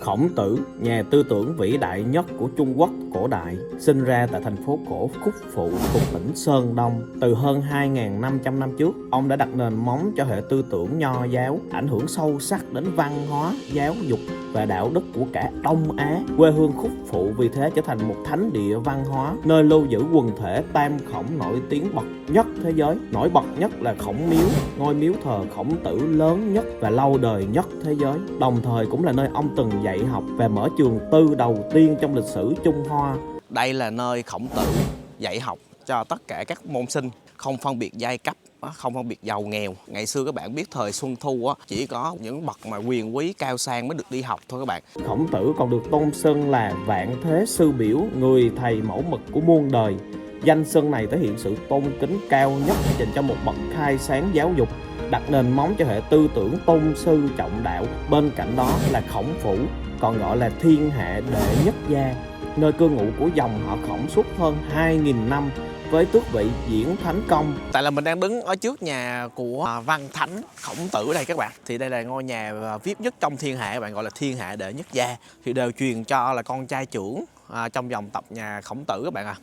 Khổng Tử, nhà tư tưởng vĩ đại nhất của Trung Quốc cổ đại, sinh ra tại thành phố cổ Khúc Phụ thuộc tỉnh Sơn Đông. Từ hơn 2.500 năm trước, ông đã đặt nền móng cho hệ tư tưởng Nho giáo, ảnh hưởng sâu sắc đến văn hóa, giáo dục và đạo đức của cả Đông Á. Quê hương Khúc Phụ vì thế trở thành một thánh địa văn hóa, nơi lưu giữ quần thể Tam Khổng nổi tiếng bậc nhất thế giới. Nổi bật nhất là Khổng Miếu, ngôi miếu thờ Khổng Tử lớn nhất và lâu đời nhất thế giới. Đồng thời cũng là nơi ông từng dạy học và mở trường tư đầu tiên trong lịch sử Trung Hoa. Đây là nơi Khổng Tử dạy học cho tất cả các môn sinh, không phân biệt giai cấp, không phân biệt giàu nghèo. Ngày xưa các bạn biết thời Xuân Thu chỉ có những bậc mà quyền quý cao sang mới được đi học thôi các bạn. Khổng Tử còn được tôn xưng là vạn thế sư biểu, người thầy mẫu mực của muôn đời. Danh xưng này thể hiện sự tôn kính cao nhất dành cho một bậc khai sáng giáo dục, đặt nền móng cho hệ tư tưởng tôn sư trọng đạo. Bên cạnh đó là Khổng Phủ, còn gọi là thiên hạ đệ nhất gia, nơi cư ngụ của dòng họ Khổng suốt hơn 2.000 năm với tước vị diễn thánh công. Tại là mình đang đứng ở trước nhà của Văn Thánh Khổng Tử đây các bạn. Thì đây là ngôi nhà VIP nhất trong thiên hạ, các bạn, gọi là thiên hạ đệ nhất gia. Thì đều truyền cho là con trai trưởng trong dòng tộc nhà Khổng Tử các bạn à.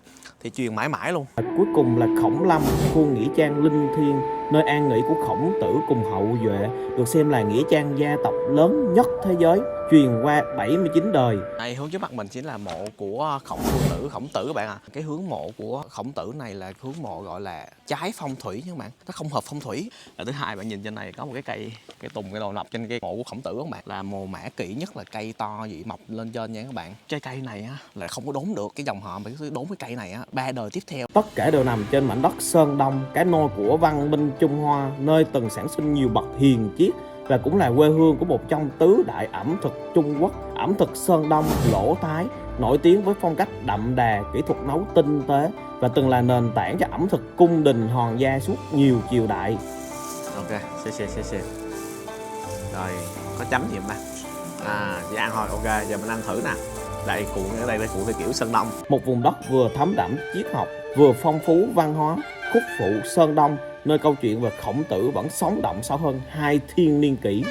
Thì truyền mãi mãi luôn. Cuối cùng là Khổng Lâm, khu nghĩa trang linh thiêng, nơi an nghỉ của Khổng Tử cùng hậu duệ, được xem là nghĩa trang gia tộc lớn nhất thế giới, truyền qua 79 đời. Đây, hướng trước mặt mình chính là mộ của Khổng Tử các bạn ạ. Cái hướng mộ của Khổng Tử này là hướng mộ gọi là trái phong thủy nha các bạn, nó không hợp phong thủy. Là thứ hai, bạn nhìn trên này có một cái tùng, cái đầu nọc trên cây mộ của Khổng Tử các bạn, là mồ mã kỹ nhất là cây to vậy mọc lên trên nha các bạn. Trái cây này là không có đốn được, cái dòng họ mà cứ đốn cái cây này 3 đời tiếp theo. Tất cả đều nằm trên mảnh đất Sơn Đông, cái nôi của văn minh Trung Hoa, nơi từng sản sinh nhiều bậc hiền triết và cũng là quê hương của một trong tứ đại ẩm thực Trung Quốc. Ẩm thực Sơn Đông, Lỗ Thái, nổi tiếng với phong cách đậm đà, kỹ thuật nấu tinh tế và từng là nền tảng cho ẩm thực cung đình hoàng gia suốt nhiều triều đại. Ok, xe. Rồi, có chấm gì không ta? Dạ ăn thôi, ok, giờ mình ăn thử nè. Đây, cuộn ở đây là cuộn theo kiểu Sơn Đông. Một vùng đất vừa thấm đẫm triết học, vừa phong phú văn hóa, Khúc Phụ Sơn Đông, nơi câu chuyện về Khổng Tử vẫn sống động sau hơn 2 thiên niên kỷ.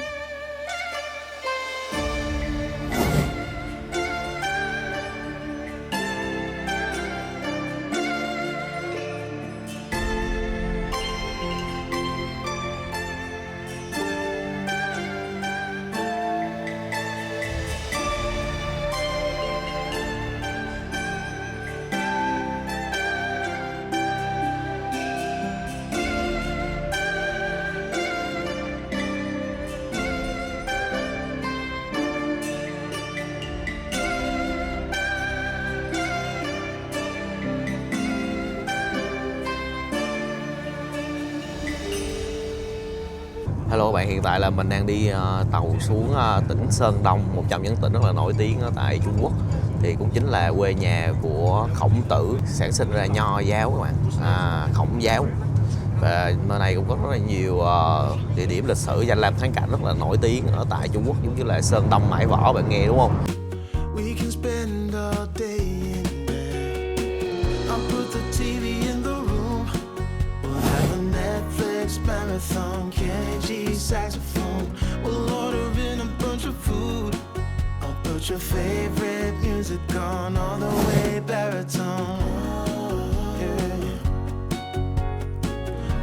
Hello bạn, hiện tại là mình đang đi tàu xuống tỉnh Sơn Đông, một trong những tỉnh rất là nổi tiếng ở tại Trung Quốc. Thì cũng chính là quê nhà của Khổng Tử, sản sinh ra Nho giáo các bạn, Khổng giáo. Và nơi này cũng có rất là nhiều địa điểm lịch sử, danh lam thắng cảnh rất là nổi tiếng ở tại Trung Quốc, giống như là Sơn Đông Mãi Võ, bạn nghe đúng không? Marathon, Kenny saxophone. We'll order in a bunch of food. I'll put your favorite music on all the way baritone. Yeah.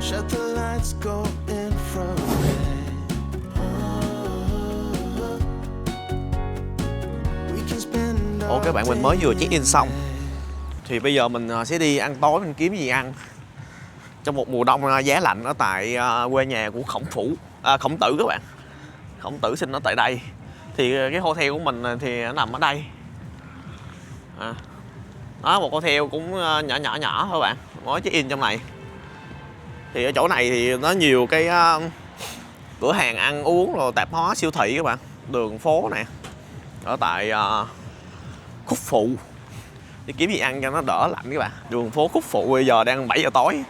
Shut the lights, go infrared. We can spend all Các bạn, mình mới vừa check in xong. Thì bây giờ mình sẽ đi ăn tối, mình kiếm gì ăn trong một mùa đông giá lạnh ở tại quê nhà của Khổng Tử các bạn. Khổng Tử sinh ở tại đây. Thì cái hotel của mình thì nó nằm ở đây. Đó, một hotel cũng nhỏ thôi bạn, mới check in trong này. Thì ở chỗ này thì nó nhiều cái cửa hàng ăn uống rồi tạp hóa, siêu thị các bạn, đường phố nè, ở tại Khúc Phụ. Đi kiếm gì ăn cho nó đỡ lạnh các bạn. Đường phố Khúc Phụ bây giờ đang 7 giờ tối.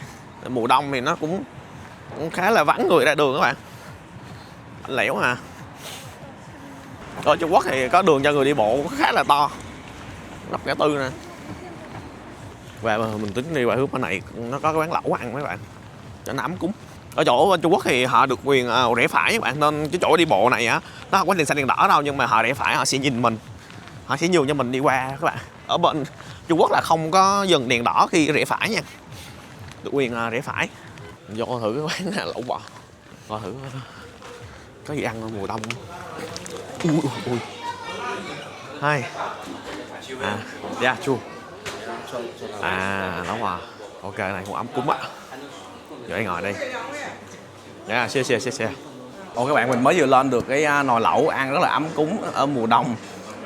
Mùa đông thì nó cũng khá là vắng người ra đường các bạn, lẻo à. Ở Trung Quốc thì có đường cho người đi bộ khá là to, ngập ngã tư nè. Và mình tính đi qua hướng bên này, nó có cái quán lẩu ăn mấy bạn, cho nó ấm cúng. Ở chỗ bên Trung Quốc thì họ được quyền rẽ phải các bạn, nên cái chỗ đi bộ này á nó không có đèn xanh đèn đỏ đâu, nhưng mà họ rẽ phải họ sẽ nhìn mình, họ sẽ nhường cho mình đi qua các bạn. Ở bên Trung Quốc là không có dừng đèn đỏ khi rẽ phải nha, được quyền rẽ phải. Vô coi thử cái quán này lẩu bò, coi thử có gì ăn mùa đông. Ui. Hai dạ chua lẩu bò. Ok, này cũng ấm cúng á. Giờ đây ngồi đây. Dạ, xe. Ồ, các bạn, mình mới vừa lên được cái nồi lẩu ăn rất là ấm cúng ở mùa đông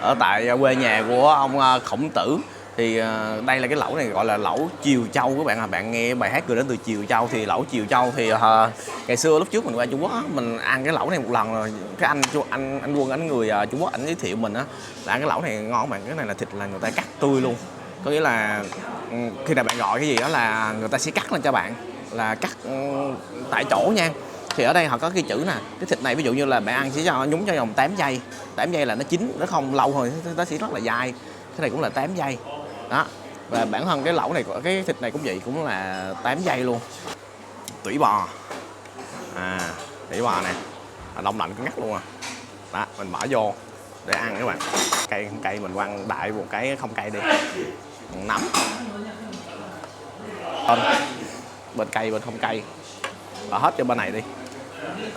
ở tại quê nhà của ông Khổng Tử. Thì đây là cái lẩu này gọi là lẩu Chiều Châu các bạn. Bạn nghe bài hát Cười Đến Từ Chiều Châu thì lẩu Chiều Châu thì ngày xưa lúc trước mình qua Trung Quốc á, mình ăn cái lẩu này một lần rồi. Cái anh Quân, anh người Trung Quốc, anh giới thiệu mình á là ăn cái lẩu này ngon bạn. Cái này là thịt là người ta cắt tươi luôn, có nghĩa là khi nào bạn gọi cái gì đó là người ta sẽ cắt lên cho bạn, là cắt tại chỗ nha. Thì ở đây họ có cái chữ nè, cái thịt này ví dụ như là bạn ăn chỉ cho nhúng cho vòng 8 giây. 8 giây là nó chín, nó không lâu thôi, nó sẽ rất là dai. Cái này cũng là 8 giây. Đó. Và bản thân cái lẩu này, cái thịt này cũng vậy, cũng là 8 giây luôn. Tủy bò. Tủy bò nè. Đông lạnh ngắt luôn à. Đó, mình bỏ vô để ăn các bạn. Cây mình quăng đại một cái không cây đi. Nấm. Bên cây bên không cây. Bỏ hết cho bên này đi.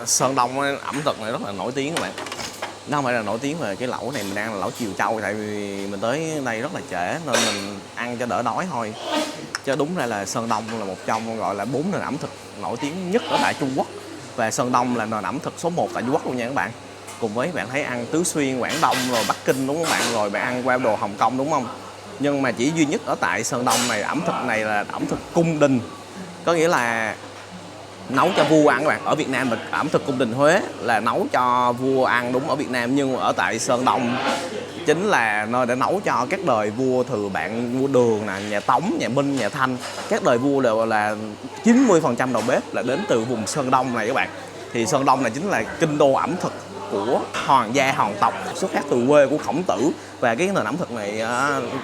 Sơn Đông ẩm thực này rất là nổi tiếng các bạn. Nó không phải là nổi tiếng về cái lẩu này, mình đang là lẩu Chiều Châu, tại vì mình tới đây rất là trễ nên mình ăn cho đỡ đói thôi. Chứ đúng ra là Sơn Đông là một trong gọi là 4 nền ẩm thực nổi tiếng nhất ở tại Trung Quốc. Và Sơn Đông là nền ẩm thực số 1 tại Trung Quốc luôn nha các bạn. Cùng với bạn thấy ăn Tứ Xuyên, Quảng Đông rồi Bắc Kinh đúng không bạn, rồi bạn ăn qua đồ Hồng Kông đúng không. Nhưng mà chỉ duy nhất ở tại Sơn Đông này, ẩm thực này là ẩm thực cung đình. Có nghĩa là nấu cho vua ăn các bạn. Ở Việt Nam mình ẩm thực cung đình Huế là nấu cho vua ăn đúng ở Việt Nam, nhưng ở tại Sơn Đông chính là nơi để nấu cho các đời vua Thừa Bạn, vua Đường nè, nhà Tống, nhà Minh, nhà Thanh. Các đời vua đều là 90% đầu bếp là đến từ vùng Sơn Đông này các bạn. Thì Sơn Đông này chính là kinh đô ẩm thực của hoàng gia hoàng tộc, xuất phát từ quê của Khổng Tử. Và cái nền ẩm thực này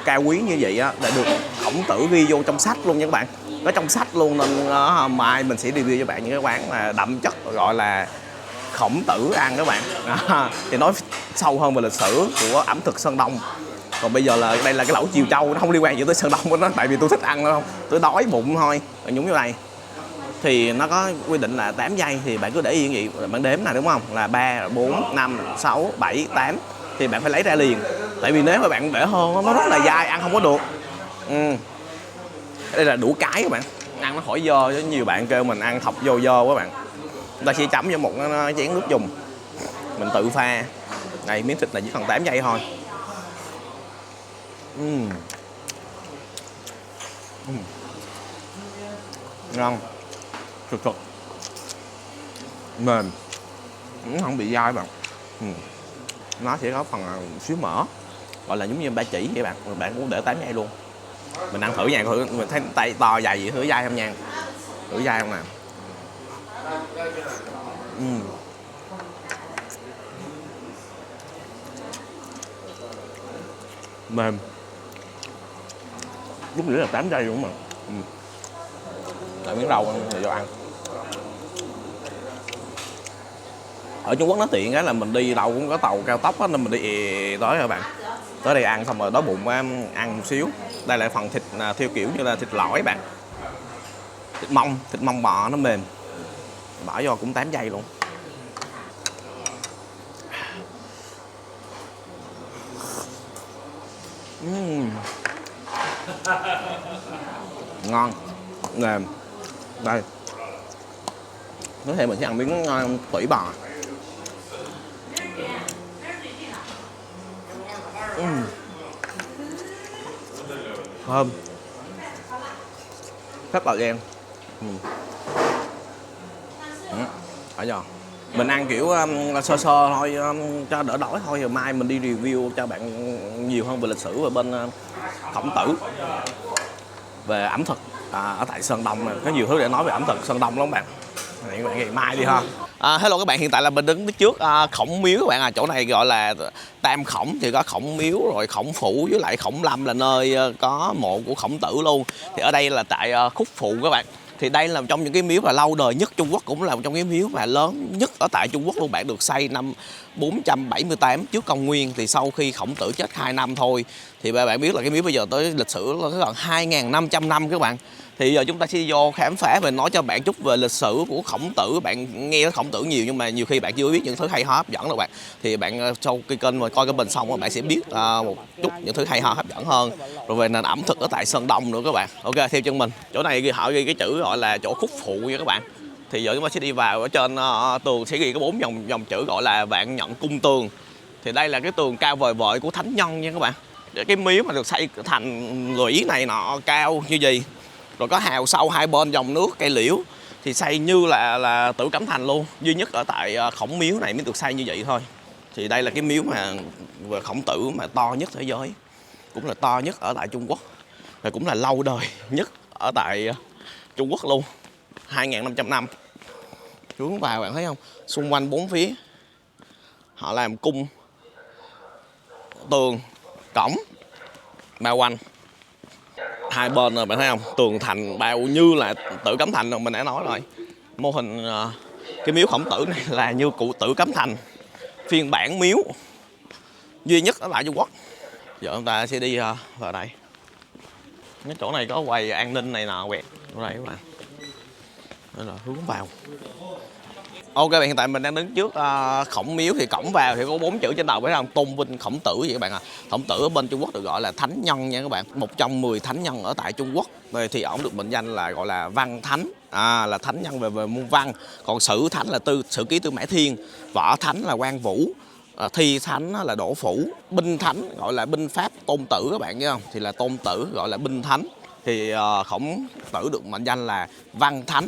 cao quý như vậy đã được Khổng Tử ghi vô trong sách luôn nha các bạn. Có trong sách luôn, nên mai mình sẽ review cho bạn những cái quán mà đậm chất gọi là Khổng Tử ăn các bạn. Thì nói sâu hơn về lịch sử của ẩm thực Sơn Đông. Còn bây giờ là đây là cái lẩu Chiều Châu, nó không liên quan gì tới Sơn Đông của nó, tại vì tôi thích ăn không, tôi đói bụng thôi. Bạn nhúng vô đây thì nó có quy định là 8 giây, thì bạn cứ để yên vậy, bạn đếm nè đúng không, là 3, 4, 5, 6, 7, 8 thì bạn phải lấy ra liền. Tại vì nếu mà bạn để hơn nó rất là dai, ăn không có được. Đây là đũa cái các bạn, ăn nó khỏi dơ, chứ nhiều bạn kêu mình ăn thọc vô dơ các bạn. Người ta sẽ chấm vô một chén nước dùng, mình tự pha. Này, miếng thịt này chỉ cần 8 giây thôi. Ngon, thực mềm, nó không bị dai bạn. Nó sẽ có phần xíu mỡ, gọi là giống như ba chỉ vậy bạn. Bạn cũng để 8 giây luôn. Mình ăn thử nha, thử mình thấy tay to dài vậy, thử dai không nha, thử dai không nè. Mềm, lúc nữa là 8 giây đúng không ạ. Lại miếng rau để cho ăn. Ở Trung Quốc nó tiện cái là mình đi đâu cũng có tàu cao tốc á, nên mình đi tới các bạn. Tới đây ăn xong rồi đói bụng ăn một xíu. Đây là phần thịt theo kiểu như là thịt lõi bạn. Thịt mông bò nó mềm. Bỏ vô cũng 8 giây luôn. Ngon, mềm. Đây. Có thể mình sẽ ăn miếng tủy bò. Thơm, rất là đen. Ở giờ mình ăn kiểu sơ sơ thôi, cho đỡ đói thôi. Rồi mai mình đi review cho bạn nhiều hơn về lịch sử và bên Khổng Tử, về ẩm thực ở tại Sơn Đông này. Có nhiều thứ để nói về ẩm thực Sơn Đông lắm bạn. Hẹn bạn ngày mai đi ha. Hello các bạn, hiện tại là mình đứng trước Khổng Miếu các bạn. Chỗ này gọi là Tam Khổng, thì có Khổng Miếu rồi Khổng Phủ với lại Khổng Lâm là nơi có mộ của Khổng Tử luôn. Thì ở đây là tại Khúc Phụ các bạn. Thì đây là trong những cái miếu mà lâu đời nhất Trung Quốc, cũng là một trong cái miếu mà lớn nhất ở tại Trung Quốc luôn bạn, được xây năm 478 trước công nguyên. Thì sau khi Khổng Tử chết 2 năm thôi thì bạn biết là cái miếu bây giờ tới lịch sử là gần 2.500 năm các bạn. Thì giờ chúng ta sẽ vô khám phá và nói cho bạn chút về lịch sử của Khổng Tử. Bạn nghe Khổng Tử nhiều nhưng mà nhiều khi bạn chưa biết những thứ hay ho hấp dẫn đâu bạn. Thì bạn sau cái kênh mà coi cái bình xong bạn sẽ biết một chút những thứ hay ho hấp dẫn hơn. Rồi về nền ẩm thực ở tại Sơn Đông nữa các bạn. Ok, theo chân mình. Chỗ này họ ghi cái chữ gọi là chỗ khúc phụ nha các bạn. Thì giờ chúng ta sẽ đi vào, ở trên tường sẽ ghi có 4 dòng chữ gọi là Vạn Nhận Cung Tường. Thì đây là cái tường cao vời vợi của thánh nhân nha các bạn. Cái miếu mà được xây thành lũy này nọ cao như gì, rồi có hào sâu hai bên dòng nước cây liễu, thì xây như là Tử Cấm Thành luôn. Duy nhất ở tại Khổng Miếu này mới được xây như vậy thôi. Thì đây là cái miếu mà về Khổng Tử mà to nhất thế giới, cũng là to nhất ở tại Trung Quốc, và cũng là lâu đời nhất ở tại Trung Quốc luôn, 2.500 năm. Hướng vào bạn thấy không, xung quanh bốn phía họ làm cung tường cổng bao quanh hai bên rồi, bạn thấy không, tường thành bao như là Tử Cấm Thành rồi. Mình đã nói rồi, mô hình cái miếu Khổng Tử này là như cụ Tử Cấm Thành phiên bản miếu duy nhất ở lại Trung Quốc. Giờ chúng ta sẽ đi vào đây. Cái chỗ này có quầy an ninh này nọ quẹt ở đây các bạn. Đây là hướng vào. Ok bạn, hiện tại mình đang đứng trước Khổng Miếu. Thì cổng vào thì có 4 chữ trên đầu, phải không, tôn vinh Khổng Tử vậy các bạn à. Khổng Tử ở bên Trung Quốc được gọi là thánh nhân nha các bạn, một trong 10 thánh nhân ở tại Trung Quốc. Thì ổng được mệnh danh là gọi là văn thánh, là thánh nhân về môn văn. Còn sử thánh là sử ký Tư Mã Thiên, võ thánh là Quan Vũ, thi thánh là Đỗ Phủ, binh thánh gọi là binh pháp Tôn Tử các bạn nhớ không, thì là Tôn Tử gọi là binh thánh. Thì Khổng Tử được mệnh danh là văn thánh.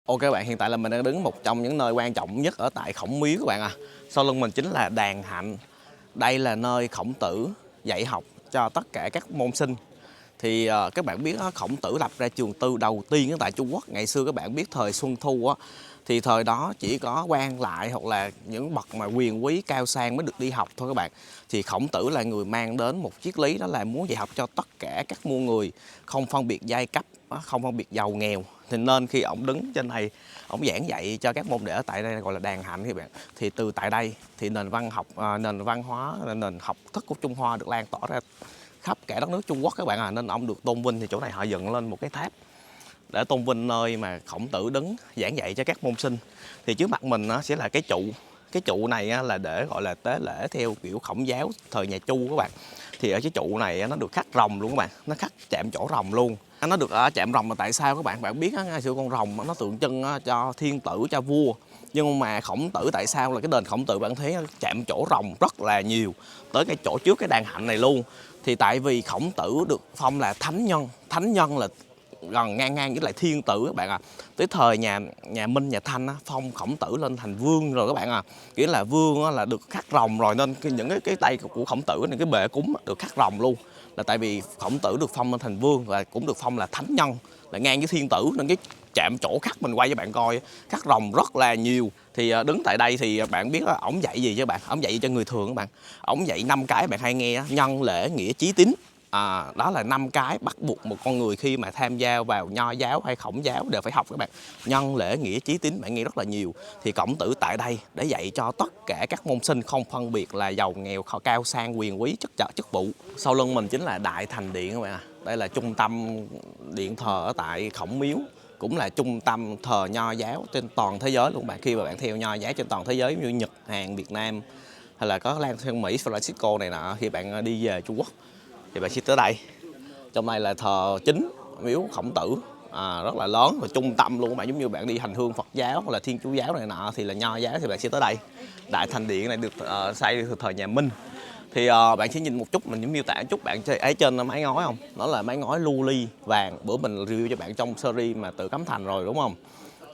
Ok các bạn, hiện tại là mình đang đứng một trong những nơi quan trọng nhất ở tại Khổng Miếu các bạn à. Sau lưng mình chính là đàn hạnh. Đây là nơi Khổng Tử dạy học cho tất cả các môn sinh. Thì các bạn biết Khổng Tử lập ra trường tư đầu tiên ở tại Trung Quốc. Ngày xưa các bạn biết thời Xuân Thu thì thời đó chỉ có quan lại hoặc là những bậc mà quyền quý cao sang mới được đi học thôi các bạn. Thì Khổng Tử là người mang đến một triết lý, đó là muốn dạy học cho tất cả các muôn người, không phân biệt giai cấp, không phân biệt giàu nghèo. Thì nên khi ổng đứng trên này, ổng giảng dạy cho các môn đệ ở tại đây gọi là đàn hạnh các bạn. Thì từ tại đây thì nền văn hóa, nền học thức của Trung Hoa được lan tỏa ra khắp cả đất nước Trung Quốc các bạn à. Nên ông được tôn vinh, thì chỗ này họ dựng lên một cái tháp để tôn vinh nơi mà Khổng Tử đứng giảng dạy cho các môn sinh. Thì trước mặt mình sẽ là cái trụ. Cái trụ này là để gọi là tế lễ theo kiểu Khổng giáo thời nhà Chu các bạn. Thì ở cái trụ này nó được khắc rồng luôn các bạn, nó khắc chạm trổ rồng luôn. Nó được chạm rồng là tại sao các bạn? Bạn biết ngày xưa con rồng nó tượng trưng cho thiên tử, cho vua. Nhưng mà Khổng Tử tại sao là cái đền Khổng Tử bạn thấy chạm trổ rồng rất là nhiều, tới cái chỗ trước cái đàn hạnh này luôn. Thì tại vì Khổng Tử được phong là thánh nhân. Thánh nhân là gần ngang với lại thiên tử các bạn à. Tới thời nhà Minh, nhà Thanh phong Khổng Tử lên thành vương rồi các bạn à. Nghĩa là vương là được khắc rồng rồi, nên những cái tay của Khổng Tử này, cái bệ cúng được khắc rồng luôn. Là tại vì Khổng Tử được phong lên thành vương và cũng được phong là thánh nhân, là ngang với thiên tử, nên cái chạm chỗ khắc mình quay cho bạn coi, khắc rồng rất là nhiều. Thì đứng tại đây thì bạn biết ổng dạy gì cho bạn? Ổng dạy cho người thường các bạn. Ổng dạy 5 cái bạn hay nghe: nhân, lễ, nghĩa, trí, tín. Đó là 5 cái bắt buộc một con người khi mà tham gia vào Nho giáo hay Khổng giáo đều phải học các bạn. Nhân, lễ, nghĩa, trí, tín, bạn nghe rất là nhiều. Thì Khổng Tử tại đây để dạy cho tất cả các môn sinh, không phân biệt là giàu nghèo, cao sang, quyền quý, chức vụ. Sau lưng mình chính là Đại Thành Điện các bạn à. Đây là trung tâm điện thờ ở tại Khổng Miếu, cũng là trung tâm thờ Nho giáo trên toàn thế giới luôn các bạn. Khi mà bạn theo Nho giáo trên toàn thế giới như Nhật, Hàn, Việt Nam hay là có Lan sang Mỹ, Francisco này nọ, khi bạn đi về Trung Quốc thì bạn sẽ tới đây. Trong này là thờ chính miếu Khổng Tử, rất là lớn và trung tâm luôn các bạn. Giống như bạn đi hành hương Phật giáo hoặc là Thiên Chúa giáo này nọ thì là Nho giáo thì bạn sẽ tới đây. Đại thành điện này được xây từ thời nhà Minh. Thì bạn sẽ nhìn một chút, mình miêu tả một chút bạn ấy trên mái ngói không? Nó là mái ngói lưu ly vàng. Bữa mình review cho bạn trong series mà Tự Cấm Thành rồi đúng không?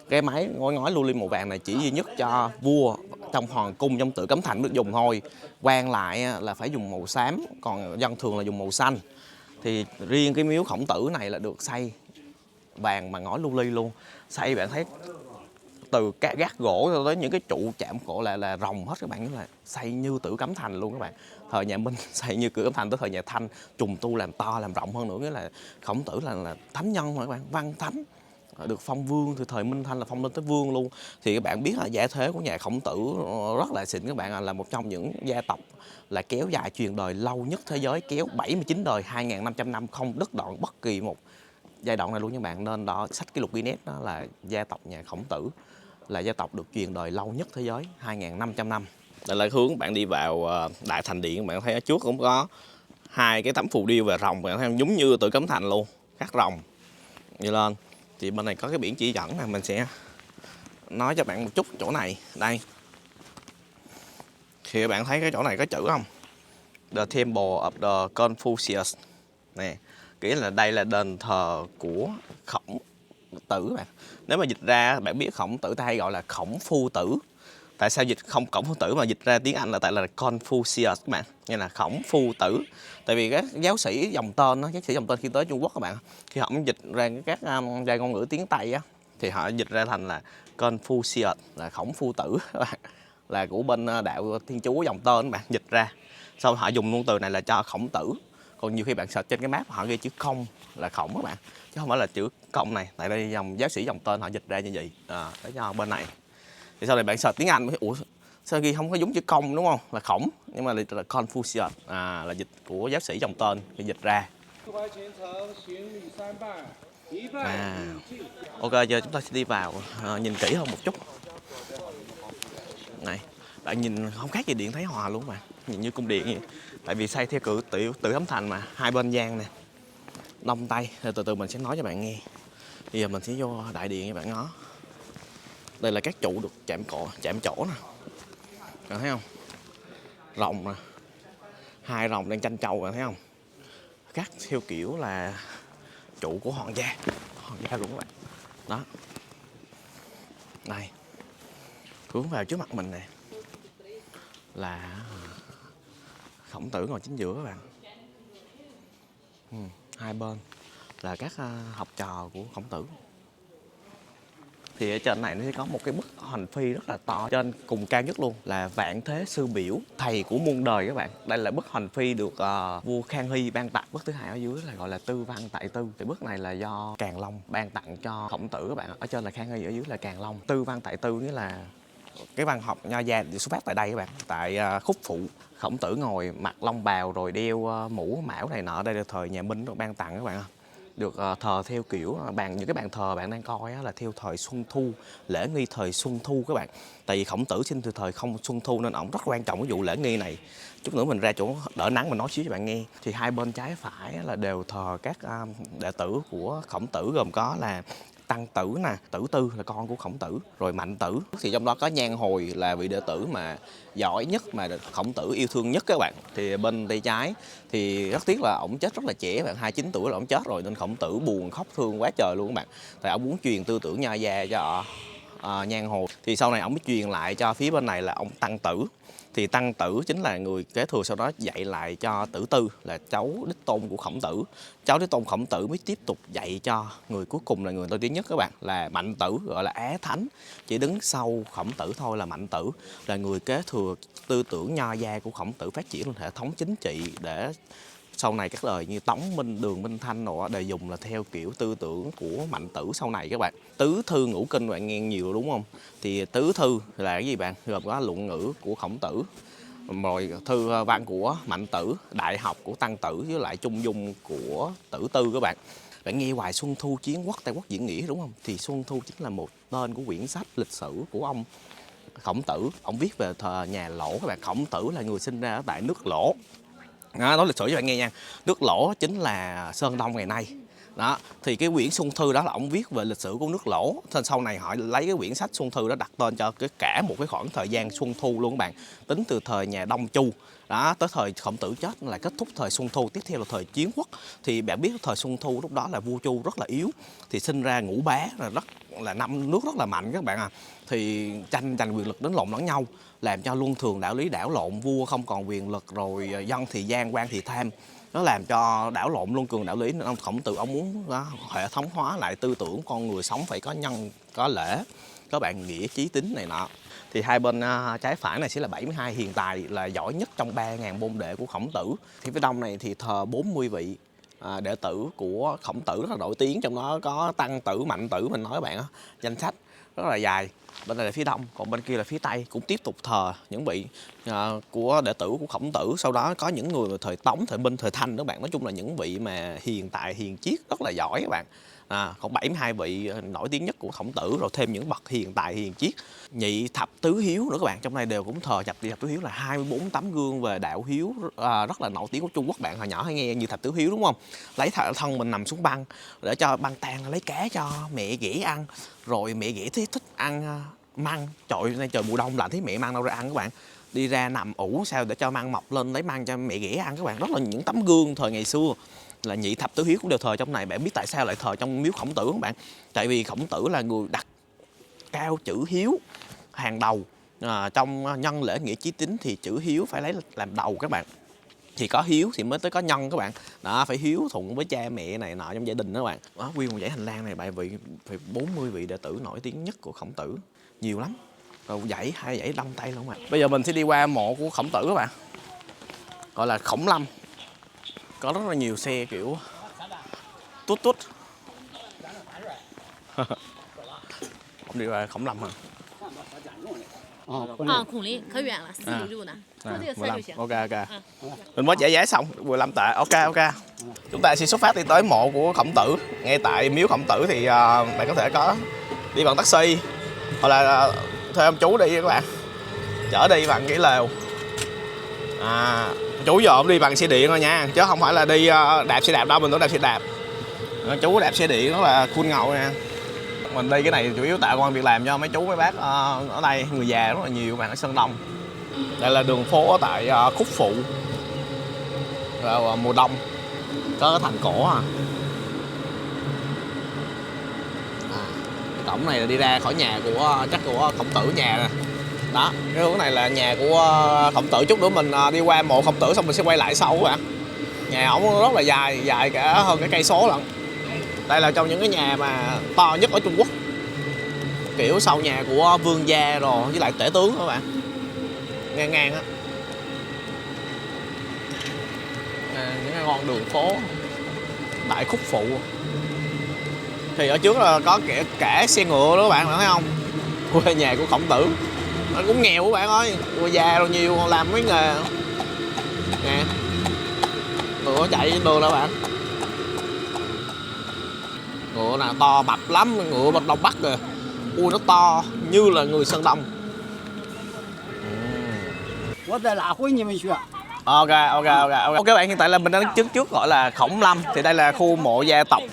Cái mái ngói lưu ly màu vàng này chỉ duy nhất cho vua trong hoàng cung trong Tự Cấm Thành được dùng thôi. Quan lại là phải dùng màu xám, còn dân thường là dùng màu xanh. Thì riêng cái miếu Khổng Tử này là được xây vàng mà ngói lưu ly luôn. Xây bạn thấy từ các gác gỗ cho tới những cái trụ chạm cổ là rồng hết các bạn, là xây như Tử Cấm Thành luôn các bạn. Thời nhà Minh xây như Tử Cấm Thành, tới thời nhà Thanh trùng tu làm to làm rộng hơn nữa, nghĩa là Khổng Tử là thánh nhân mà các bạn, văn thánh, được phong vương từ thời Minh Thanh là phong lên tới vương luôn. Thì các bạn biết là gia thế của nhà Khổng Tử rất là xịn các bạn, là một trong những gia tộc là kéo dài truyền đời lâu nhất thế giới, kéo 79 đời 2.500 năm không đứt đoạn bất kỳ một giai đoạn này luôn các bạn. Nên đó sách kỷ lục Guinness đó là gia tộc nhà Khổng Tử là gia tộc được truyền đời lâu nhất thế giới 2.500 năm. Đây là hướng bạn đi vào Đại Thành Điện, bạn thấy ở trước cũng có hai cái tấm phù điêu về rồng, bạn thấy giống như Tự Cấm Thành luôn, khắc rồng như lên. Thì bên này có cái biển chỉ dẫn này, mình sẽ nói cho bạn một chút chỗ này. Đây thì các bạn thấy cái chỗ này có chữ không? The Temple of the Confucius nè, nghĩa là đây là đền thờ của Khổng Tử bạn. Nếu mà dịch ra bạn biết Khổng Tử ta hay gọi là Khổng Phu Tử. Tại sao dịch không Khổng Phu Tử mà dịch ra tiếng Anh là tại là Confucius các bạn, như là Khổng Phu Tử. Tại vì các giáo sĩ dòng tên đó, giáo sĩ dòng tên khi tới Trung Quốc các bạn, khi họ dịch ra các ra ngôn ngữ tiếng Tây á, thì họ dịch ra thành là Confucius, là Khổng Phu Tử các bạn, là của bên đạo Thiên Chúa dòng tên các bạn dịch ra. Sau họ dùng ngôn từ này là cho Khổng Tử. Còn nhiều khi bạn search trên cái map họ ghi chữ Công là Khổng các bạn, chứ không phải là chữ Công này. Tại đây dòng giáo sĩ dòng tên họ dịch ra như vậy để cho bên này. Thì sau này bạn search tiếng Anh mới ủa sao ghi không có giống chữ Công đúng không, là Khổng, nhưng mà là Confucius, là dịch của giáo sĩ dòng tên thì dịch ra. Ok, giờ chúng ta sẽ đi vào nhìn kỹ hơn một chút. Này, bạn nhìn không khác gì Điện Thái Hòa luôn mà, nhìn như cung điện vậy. Tại vì xây theo kiểu Tự Cấm Thành mà, hai bên gian nè, đông tây. Từ từ mình sẽ nói cho bạn nghe. Bây giờ mình sẽ vô đại điện cho bạn ngó. Đây là các trụ được chạm trổ nè, bạn thấy không? Rồng nè, hai rồng đang tranh châu, bạn thấy không? Cắt theo kiểu là trụ của hoàng gia luôn các bạn. Đó, đây hướng vào trước mặt mình nè là Khổng Tử ngồi chính giữa các bạn. Hai bên là các học trò của Khổng Tử. Thì ở trên này nó sẽ có một cái bức hoành phi rất là to, trên cùng cao nhất luôn là Vạn Thế Sư Biểu, thầy của muôn đời các bạn. Đây là bức hoành phi được vua Khang Hy ban tặng. Bức thứ hai ở dưới là gọi là Tư Văn Tại Tư. Thì bức này là do Càn Long ban tặng cho Khổng Tử các bạn. Ở trên là Khang Hy, ở dưới là Càn Long. Tư Văn Tại Tư nghĩa là cái văn học Nho gia xuất phát tại đây các bạn, tại Khúc Phụ. Khổng Tử ngồi mặc long bào rồi đeo mũ mão này nọ. Đây là thời nhà Minh được ban tặng các bạn. Được thờ theo kiểu những cái bàn thờ bạn đang coi là theo thời Xuân Thu, lễ nghi thời Xuân Thu các bạn. Tại vì Khổng Tử sinh từ thời không Xuân Thu nên ổng rất quan trọng cái vụ lễ nghi này. Chút nữa mình ra chỗ đỡ nắng mình nói xíu cho bạn nghe. Thì hai bên trái phải là đều thờ các đệ tử của Khổng Tử, gồm có là Tăng Tử nè, Tử Tư là con của Khổng Tử, rồi Mạnh Tử. Thì trong đó có Nhan Hồi là vị đệ tử mà giỏi nhất mà Khổng Tử yêu thương nhất các bạn. Thì bên tay trái thì rất tiếc là ổng chết rất là trẻ, bạn 29 tuổi là ổng chết rồi, nên Khổng Tử buồn khóc thương quá trời luôn các bạn. Tại ổng muốn truyền tư tưởng Nho gia cho Nhan Hồi. Thì sau này ổng mới truyền lại cho phía bên này là ông Tăng Tử. Thì Tăng Tử chính là người kế thừa sau đó dạy lại cho Tử Tư, là cháu đích tôn của Khổng Tử. Cháu đích tôn Khổng Tử mới tiếp tục dạy cho người cuối cùng là người nổi tiếng nhất các bạn, là Mạnh Tử, gọi là Á Thánh. Chỉ đứng sau Khổng Tử thôi là Mạnh Tử, là người kế thừa tư tưởng Nho gia của Khổng Tử, phát triển lên hệ thống chính trị để sau này các đời như Tống Minh, Đường Minh Thanh nọ đều dùng là theo kiểu tư tưởng của Mạnh Tử sau này các bạn. Tứ thư ngũ kinh bạn nghe nhiều đúng không? Thì tứ thư là cái gì bạn? Gồm có luận ngữ của Khổng Tử, rồi thư văn của Mạnh Tử, Đại học của Tăng Tử với lại Trung Dung của Tử Tư các bạn. Bạn nghe hoài Xuân Thu Chiến Quốc Tây Quốc Diễn Nghĩa đúng không? Thì Xuân Thu chính là một tên của quyển sách lịch sử của ông Khổng Tử. Ông viết về thời nhà Lỗ các bạn. Khổng Tử là người sinh ra ở tại nước Lỗ. Đó, nói lịch sử cho bạn nghe nha. Nước Lỗ chính là Sơn Đông ngày nay. Đó, thì cái quyển Xuân Thư đó là ông viết về lịch sử của nước Lỗ. Nên sau này họ lấy cái quyển sách Xuân Thư đó đặt tên cho cả một cái khoảng thời gian Xuân Thu luôn các bạn. Tính từ thời nhà Đông Chu đó tới thời Khổng Tử chết là kết thúc thời Xuân Thu, tiếp theo là thời Chiến Quốc. Thì bạn biết thời Xuân Thu lúc đó là vua Chu rất là yếu, thì sinh ra Ngũ Bá là năm nước rất là mạnh các bạn à. Thì tranh giành quyền lực đến lộn lẫn nhau, làm cho luân thường đạo lý đảo lộn, vua không còn quyền lực rồi dân thì gian, quan thì tham. Nó làm cho đảo lộn luân cường đạo lý, nên ông Khổng Tử ông muốn hệ thống hóa lại tư tưởng con người sống phải có nhân, có lễ, có bạn nghĩa, chí tín này nọ. Thì hai bên trái phải này sẽ là 72 hiền tài là giỏi nhất trong 3.000 môn đệ của Khổng Tử. Thì phía đông này thì thờ 40 vị đệ tử của Khổng Tử rất là nổi tiếng, trong đó có Tăng Tử, Mạnh Tử mình nói các bạn á, danh sách rất là dài. Bên này là phía đông, còn bên kia là phía tây, cũng tiếp tục thờ những vị của đệ tử của Khổng Tử. Sau đó có những người thời Tống, thời Minh, thời Thanh các bạn. Nói chung là những vị mà hiền tài, hiền triết rất là giỏi các bạn. Còn 72 vị nổi tiếng nhất của Khổng Tử, rồi thêm những bậc hiền tài, hiền triết. Nhị thập tứ hiếu nữa các bạn, trong này đều cũng thờ nhị thập tứ hiếu là 24 tấm gương về đạo hiếu rất là nổi tiếng của Trung Quốc. Bạn hồi nhỏ hay nghe Nhị thập tứ hiếu đúng không? Lấy thân mình nằm xuống băng để cho băng tan, lấy cá cho mẹ ghẻ ăn, rồi mẹ ghẻ thích ăn măng. Trời nay trời mùa đông lạnh thấy mẹ mang đâu ra ăn các bạn, đi ra nằm ủ sao để cho măng mọc lên, lấy măng cho mẹ ghẻ ăn các bạn. Rất là những tấm gương thời ngày xưa là nhị thập tứ hiếu cũng đều thờ trong này. Bạn biết tại sao lại thờ trong miếu Khổng Tử không bạn? Tại vì Khổng Tử là người đặt cao chữ hiếu hàng đầu. Trong nhân lễ nghĩa chí tín thì chữ hiếu phải lấy làm đầu các bạn. Thì có hiếu thì mới tới có nhân các bạn. Đó, phải hiếu thuận với cha mẹ này nọ trong gia đình đó các bạn. Đó, nguyên một dãy hành lang này phải 40 vị đệ tử nổi tiếng nhất của Khổng Tử. Nhiều lắm. Rồi hai dãy đông tây luôn các bạn. Bây giờ mình sẽ đi qua mộ của Khổng Tử các bạn. Gọi là Khổng Lâm. Có rất là nhiều xe kiểu tút tút. Ông đi qua Khổng Lâm hả? 孔林可远了，4里路呢，坐这个车就行。 Ok. Mình mới trả giá xong 15 tệ. Ok. Chúng ta sẽ xuất phát đi tới mộ của Khổng Tử. Ngay tại miếu Khổng Tử thì bạn có thể có đi bằng taxi hoặc là thuê ông chú đi các bạn, chở đi bằng cái lều. Chú giờ ông đi bằng xe điện thôi nha, chứ không phải là đi đạp xe đạp đâu. Mình tưởng đạp xe đạp, chú đạp xe điện rất là cool ngầu nha. Mình đi cái này chủ yếu tạo công ăn việc làm cho mấy chú mấy bác ở đây, người già rất là nhiều bạn ở Sơn Đông. Đây là đường phố ở tại Khúc Phụ. Vào mùa đông có thành cổ cổng này là đi ra khỏi nhà của Khổng Tử nhà nè. Đó, cái hướng này là nhà của Khổng Tử. Chút nữa mình đi qua mộ Khổng Tử xong mình sẽ quay lại sau các bạn. Nhà ổng rất là dài cả hơn cái cây số lận. Đây là trong những cái nhà mà to nhất ở Trung Quốc, kiểu sau nhà của vương gia rồi với lại tể tướng các bạn, ngang á. Những cái con đường phố tại Khúc Phụ. Thì ở trước là có cả xe ngựa đó các bạn thấy không? Quê nhà của Khổng Tử. Nó cũng nghèo các bạn ơi, người già rồi nhiều làm mấy nghề nè, ngựa chạy trên đường đó bạn. Ngựa nào to mập lắm, ngựa bên Đông Bắc rồi. Ui nó to như là người Sơn Đông. Ok bạn, hiện tại là mình đang đứng trước gọi là Khổng Lâm. Thì đây là khu mộ gia tộc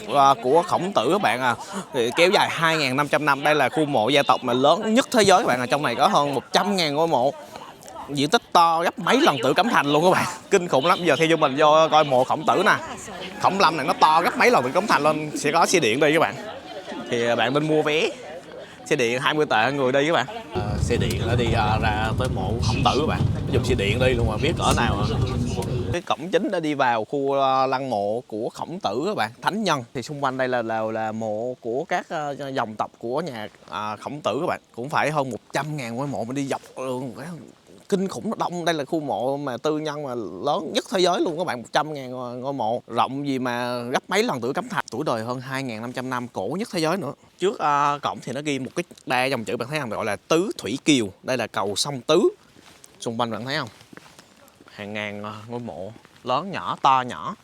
của Khổng Tử các bạn Thì kéo dài 2.500 năm. Đây là khu mộ gia tộc mà lớn nhất thế giới các bạn Trong này có hơn 100.000 ngôi mộ, diện tích to gấp mấy lần Tử Cấm Thành luôn các bạn. Kinh khủng lắm. Giờ theo cho mình vô coi mộ Khổng Tử nè. Khổng Lâm này nó to gấp mấy lần Tử Cấm Thành lên. Sẽ có xe điện đi các bạn. Thì bạn nên mua vé xe điện 20 tệ người đi các bạn. Xe điện đã đi ra tới mộ Khổng Tử các bạn. Dùng xe điện đi luôn mà biết cỡ nào. Cái cổng chính đã đi vào khu lăng mộ của Khổng Tử các bạn, thánh nhân. Thì xung quanh đây là mộ của các dòng tộc của nhà Khổng Tử các bạn. Cũng phải hơn 100.000 ngôi mộ mình đi dọc luôn. Kinh khủng, nó đông. Đây là khu mộ mà tư nhân mà lớn nhất thế giới luôn các bạn. 100.000 ngôi mộ, rộng gì mà gấp mấy lần Tử Cấm Thành. Tuổi đời hơn 2.500 năm, cổ nhất thế giới nữa. Trước cổng thì nó ghi một cái dòng chữ bạn thấy không, gọi là Tứ Thủy Kiều. Đây là cầu sông Tứ. Xung quanh bạn thấy không, hàng ngàn ngôi mộ lớn nhỏ, to nhỏ.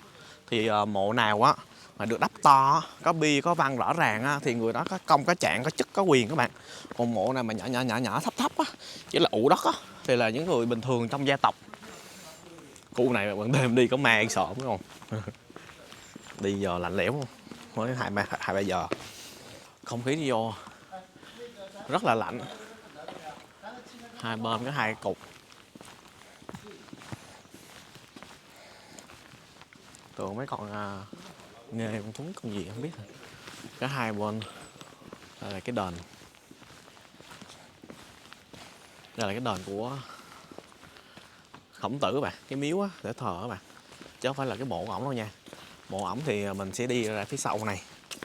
Thì mộ nào á mà được đắp to, có bi có văn rõ ràng á, thì người đó có công có trạng có chức có quyền các bạn. Còn mộ nào mà nhỏ thấp thấp á, chỉ là ụ đất á, thì là những người bình thường trong gia tộc. Khu này ban đêm đi có ma sợ đúng không? Đi giờ lạnh lẽo không? Mới 2-3 giờ. Không khí đi vô rất là lạnh. Hai bên có 2 cục. Tưởng mấy con nghề con thúng con gì không biết. Có 2 bên. Đây là cái đền. Đây là cái đền của Khổng Tử các bạn, cái miếu á, để thờ các bạn, chứ không phải là cái mộ của ổng đâu nha. Mộ ổng thì mình sẽ đi ra phía sau này.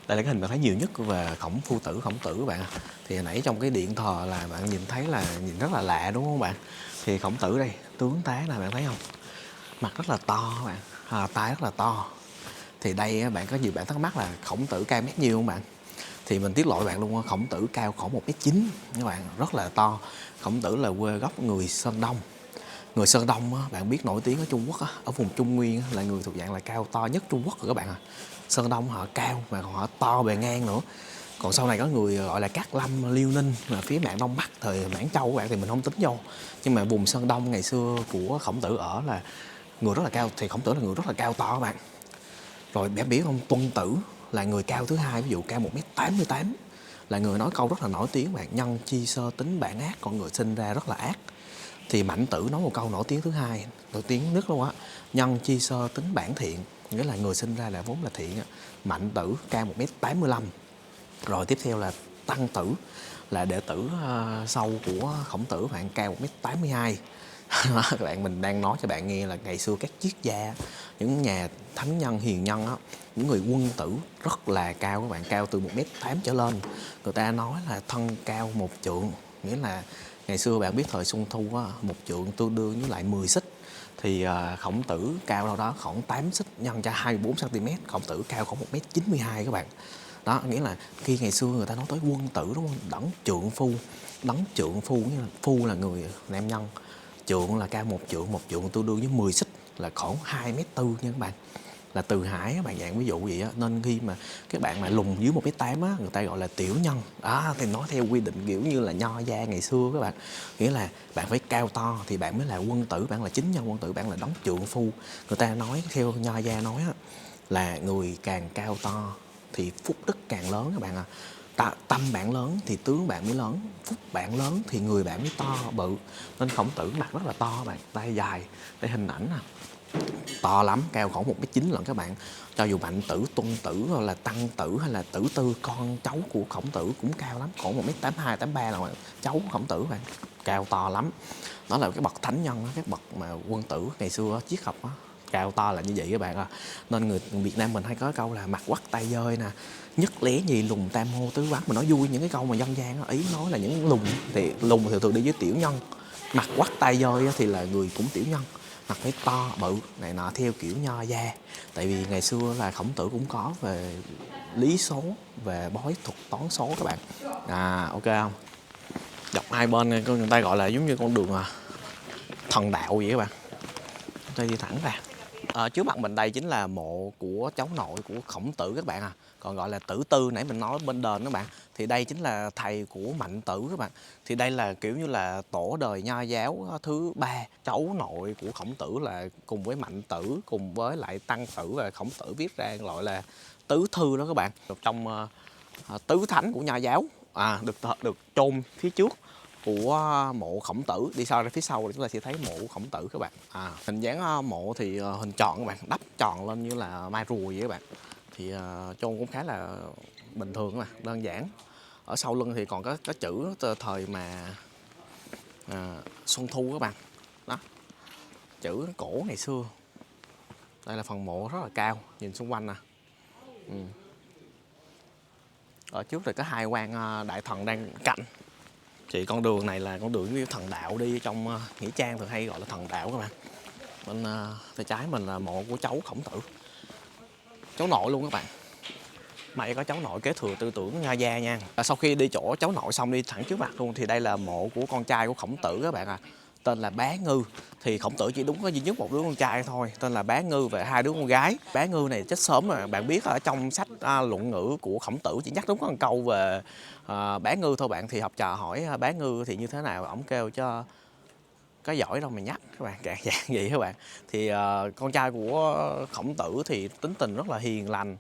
Đây là cái hình mà thấy nhiều nhất về Khổng Tử các bạn. Thì hồi nãy trong cái điện thờ là bạn nhìn thấy là nhìn rất là lạ đúng không bạn? Thì Khổng Tử đây, tướng tá là bạn thấy không? Mặt rất là to các bạn, tay rất là to. Thì đây bạn có nhiều bạn thắc mắc là Khổng Tử cao mét nhiêu không bạn? Thì mình tiết lộ với bạn luôn, Khổng Tử cao khoảng 1m9 các bạn, rất là to. Khổng Tử là quê gốc người Sơn Đông. Người Sơn Đông á, bạn biết nổi tiếng ở Trung Quốc á, ở vùng Trung Nguyên á, là người thuộc dạng là cao to nhất Trung Quốc rồi các bạn à. Sơn Đông họ cao mà còn họ to bề ngang nữa. Còn sau này có người gọi là Cát Lâm, Liêu Ninh mà phía mạn Đông Bắc thời Mãn Châu các bạn thì mình không tính vô. Nhưng mà vùng Sơn Đông ngày xưa của Khổng Tử ở là người rất là cao, thì Khổng Tử là người rất là cao to các bạn. Rồi bạn biết không, Tuân Tử là người cao thứ hai, ví dụ cao 1m88, là người nói câu rất là nổi tiếng bạn: nhân chi sơ tính bản ác, con người sinh ra rất là ác. Thì Mạnh Tử nói một câu nổi tiếng thứ hai, nổi tiếng nhất luôn á: nhân chi sơ tính bản thiện, nghĩa là người sinh ra là vốn là thiện. Mạnh Tử cao 1m85. Rồi tiếp theo là Tăng Tử, là đệ tử sau của Khổng Tử, bạn cao 1m82. Các bạn, mình đang nói cho bạn nghe là ngày xưa các triết gia, những nhà thánh nhân hiền nhân á, những người quân tử rất là cao các bạn, cao từ 1m8 trở lên. Người ta nói là thân cao 1 trượng, nghĩa là ngày xưa bạn biết thời Xuân Thu á, 1 trượng tương đương với lại 10 xích. Thì Khổng Tử cao đâu đó khoảng 8 xích nhân cho 24 cm. Khổng Tử cao khoảng 1m92 các bạn. Đó, nghĩa là khi ngày xưa người ta nói tới quân tử đúng không? Đấng trượng phu. Đấng trượng phu nghĩa là phu là người nam nhân, trượng là cao 1 trượng tương đương với 10 xích là khoảng 2m4 nha các bạn. Là từ hải các bạn, dạng ví dụ vậy á. Nên khi mà các bạn mà lùn dưới 1m8 á, người ta gọi là tiểu nhân. Thì nói theo quy định kiểu như là nho gia ngày xưa các bạn. Nghĩa là bạn phải cao to thì bạn mới là quân tử, bạn là chính nhân quân tử, bạn là đấng trượng phu. Người ta nói theo nho gia nói á, là người càng cao to thì phúc đức càng lớn các bạn à. Tâm bạn lớn thì tướng bạn mới lớn, phúc bạn lớn thì người bạn mới to bự. Nên Khổng Tử mặt rất là to bạn, tay dài, đây hình ảnh nè, to lắm, cao khoảng 1m9 lận các bạn. Cho dù Mạnh Tử, Tuân Tử hoặc là Tăng Tử hay là Tử Tư, con cháu của Khổng Tử cũng cao lắm, khoảng 1m82, 83 là cháu của Khổng Tử bạn, cao to lắm. Đó là cái bậc thánh nhân, cái bậc mà quân tử ngày xưa triết học á, cao to là như vậy các bạn à. Nên người Việt Nam mình hay có câu là mặt quắc tay dơi nè, nhất lé nhì lùn tam hô tứ quắc. Mình nói vui những cái câu mà dân gian á, ý nói là những lùn thì thường đi với tiểu nhân, mặt quắc tay dơi thì là người cũng tiểu nhân, mặt phải to bự này nọ theo kiểu nho gia. Tại vì ngày xưa là Khổng Tử cũng có về lý số, về bói thuật toán số các bạn. Ok không? Dọc hai bên người ta gọi là giống như con đường thần đạo vậy các bạn. Chúng ta đi thẳng ra. Trước mặt mình đây chính là mộ của cháu nội của Khổng Tử các bạn à, còn gọi là Tử Tư, nãy mình nói bên đền các bạn. Thì đây chính là thầy của Mạnh Tử các bạn. Thì đây là kiểu như là tổ đời nho giáo thứ 3. Cháu nội của Khổng Tử là cùng với Mạnh Tử, cùng với lại Tăng Tử và Khổng Tử viết ra gọi là Tứ Thư đó các bạn. Trong tứ thánh của nho giáo, được chôn phía trước của mộ Khổng Tử. Đi sau ra phía sau thì chúng ta sẽ thấy mộ Khổng Tử các bạn. Hình dáng mộ thì hình tròn các bạn, đắp tròn lên như là mai rùa vậy các bạn. Thì chôn cũng khá là bình thường các bạn, đơn giản. Ở sau lưng thì còn có chữ thời mà Xuân Thu các bạn. Đó, chữ cổ ngày xưa. Đây là phần mộ rất là cao, nhìn xung quanh nè. Ở trước thì có 2 quan đại thần đang cạnh. Thì con đường này là con đường như thần đạo đi trong nghĩa trang thường hay gọi là thần đạo các bạn. Bên tay trái mình là mộ của cháu Khổng Tử, cháu nội luôn các bạn. May có cháu nội kế thừa tư tưởng nho gia nha. Sau khi đi chỗ cháu nội xong đi thẳng trước mặt luôn thì đây là mộ của con trai của Khổng Tử các bạn à. tên là Bá Ngư. Thì Khổng Tử chỉ đúng có duy nhất một đứa con trai thôi, tên là Bá Ngư, và 2 đứa con gái. Bá Ngư này chết sớm rồi, bạn biết ở trong sách luận ngữ của Khổng Tử chỉ nhắc đúng có một câu về Bá Ngư thôi bạn. Thì học trò hỏi Bá Ngư thì như thế nào, ổng kêu cho có giỏi đâu mà nhắc các bạn, dạng vậy các bạn. Thì con trai của Khổng Tử thì tính tình rất là hiền lành,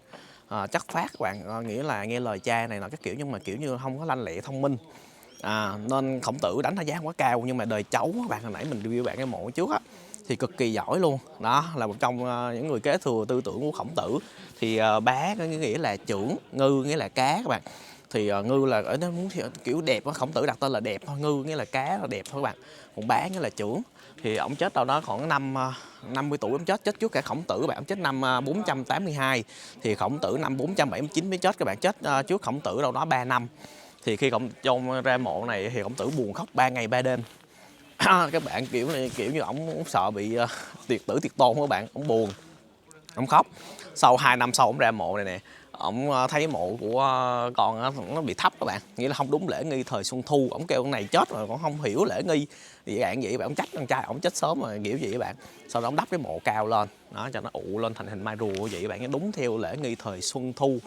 chất phác các bạn, nghĩa là nghe lời cha này nọ các kiểu, nhưng mà kiểu như không có lanh lẹ thông minh. Nên Khổng Tử đánh giá quá cao, nhưng mà đời cháu các bạn, hồi nãy mình review bạn cái mộ trước á, thì cực kỳ giỏi luôn. Đó là một trong những người kế thừa tư tưởng của Khổng Tử. Thì Bá có nghĩa là trưởng, Ngư nghĩa là cá các bạn. Thì Ngư là ở nó muốn kiểu đẹp á, Khổng Tử đặt tên là đẹp thôi, Ngư nghĩa là cá là đẹp thôi các bạn. Còn Bá nghĩa là trưởng. Thì ổng chết đâu đó khoảng năm 50 tuổi ổng chết trước cả Khổng Tử bạn. Ổng chết năm 482, thì Khổng Tử năm 479 mới chết các bạn, chết trước Khổng Tử đâu đó 3 năm. Thì khi chôn ra mộ này thì Khổng Tử buồn khóc 3 ngày 3 đêm. Các bạn kiểu như ổng sợ bị tuyệt tử tuyệt tôn các bạn, ổng buồn, ổng khóc. Sau 2 năm sau ổng ra mộ này nè, ổng thấy mộ của con nó bị thấp các bạn, nghĩa là không đúng lễ nghi thời Xuân Thu. Ổng kêu con này chết rồi còn không hiểu lễ nghi vậy bạn, vậy bạn ổng trách con trai ổng chết sớm rồi kiểu vậy các bạn. Sau đó ổng đắp cái mộ cao lên đó cho nó ụ lên thành hình mai rùa vậy bạn, đúng theo lễ nghi thời Xuân Thu.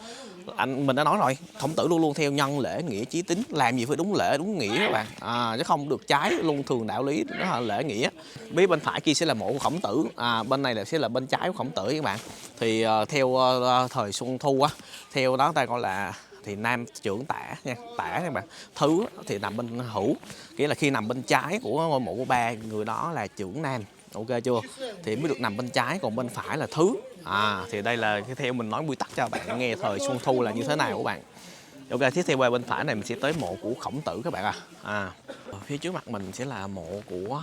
Mình đã nói rồi, Khổng Tử luôn luôn theo nhân lễ nghĩa chí tín, làm gì phải đúng lễ đúng nghĩa các bạn, chứ không được trái luân thường đạo lý, đó là lễ nghĩa. Bên phải kia sẽ là mộ của Khổng Tử, bên này sẽ là bên trái của Khổng Tử các bạn. Thì theo thời Xuân Thu á, theo đó ta gọi là thì nam trưởng tả nha, tả các bạn, thứ thì nằm bên hữu, nghĩa là khi nằm bên trái của ngôi mộ của ba người đó là trưởng nam, ok chưa, thì mới được nằm bên trái, còn bên phải là thứ. Thì đây là theo mình nói quy tắc cho bạn nghe thời Xuân Thu là như thế nào các bạn. Ok, tiếp theo qua bên phải này mình sẽ tới mộ của Khổng Tử các bạn phía trước mặt mình sẽ là mộ của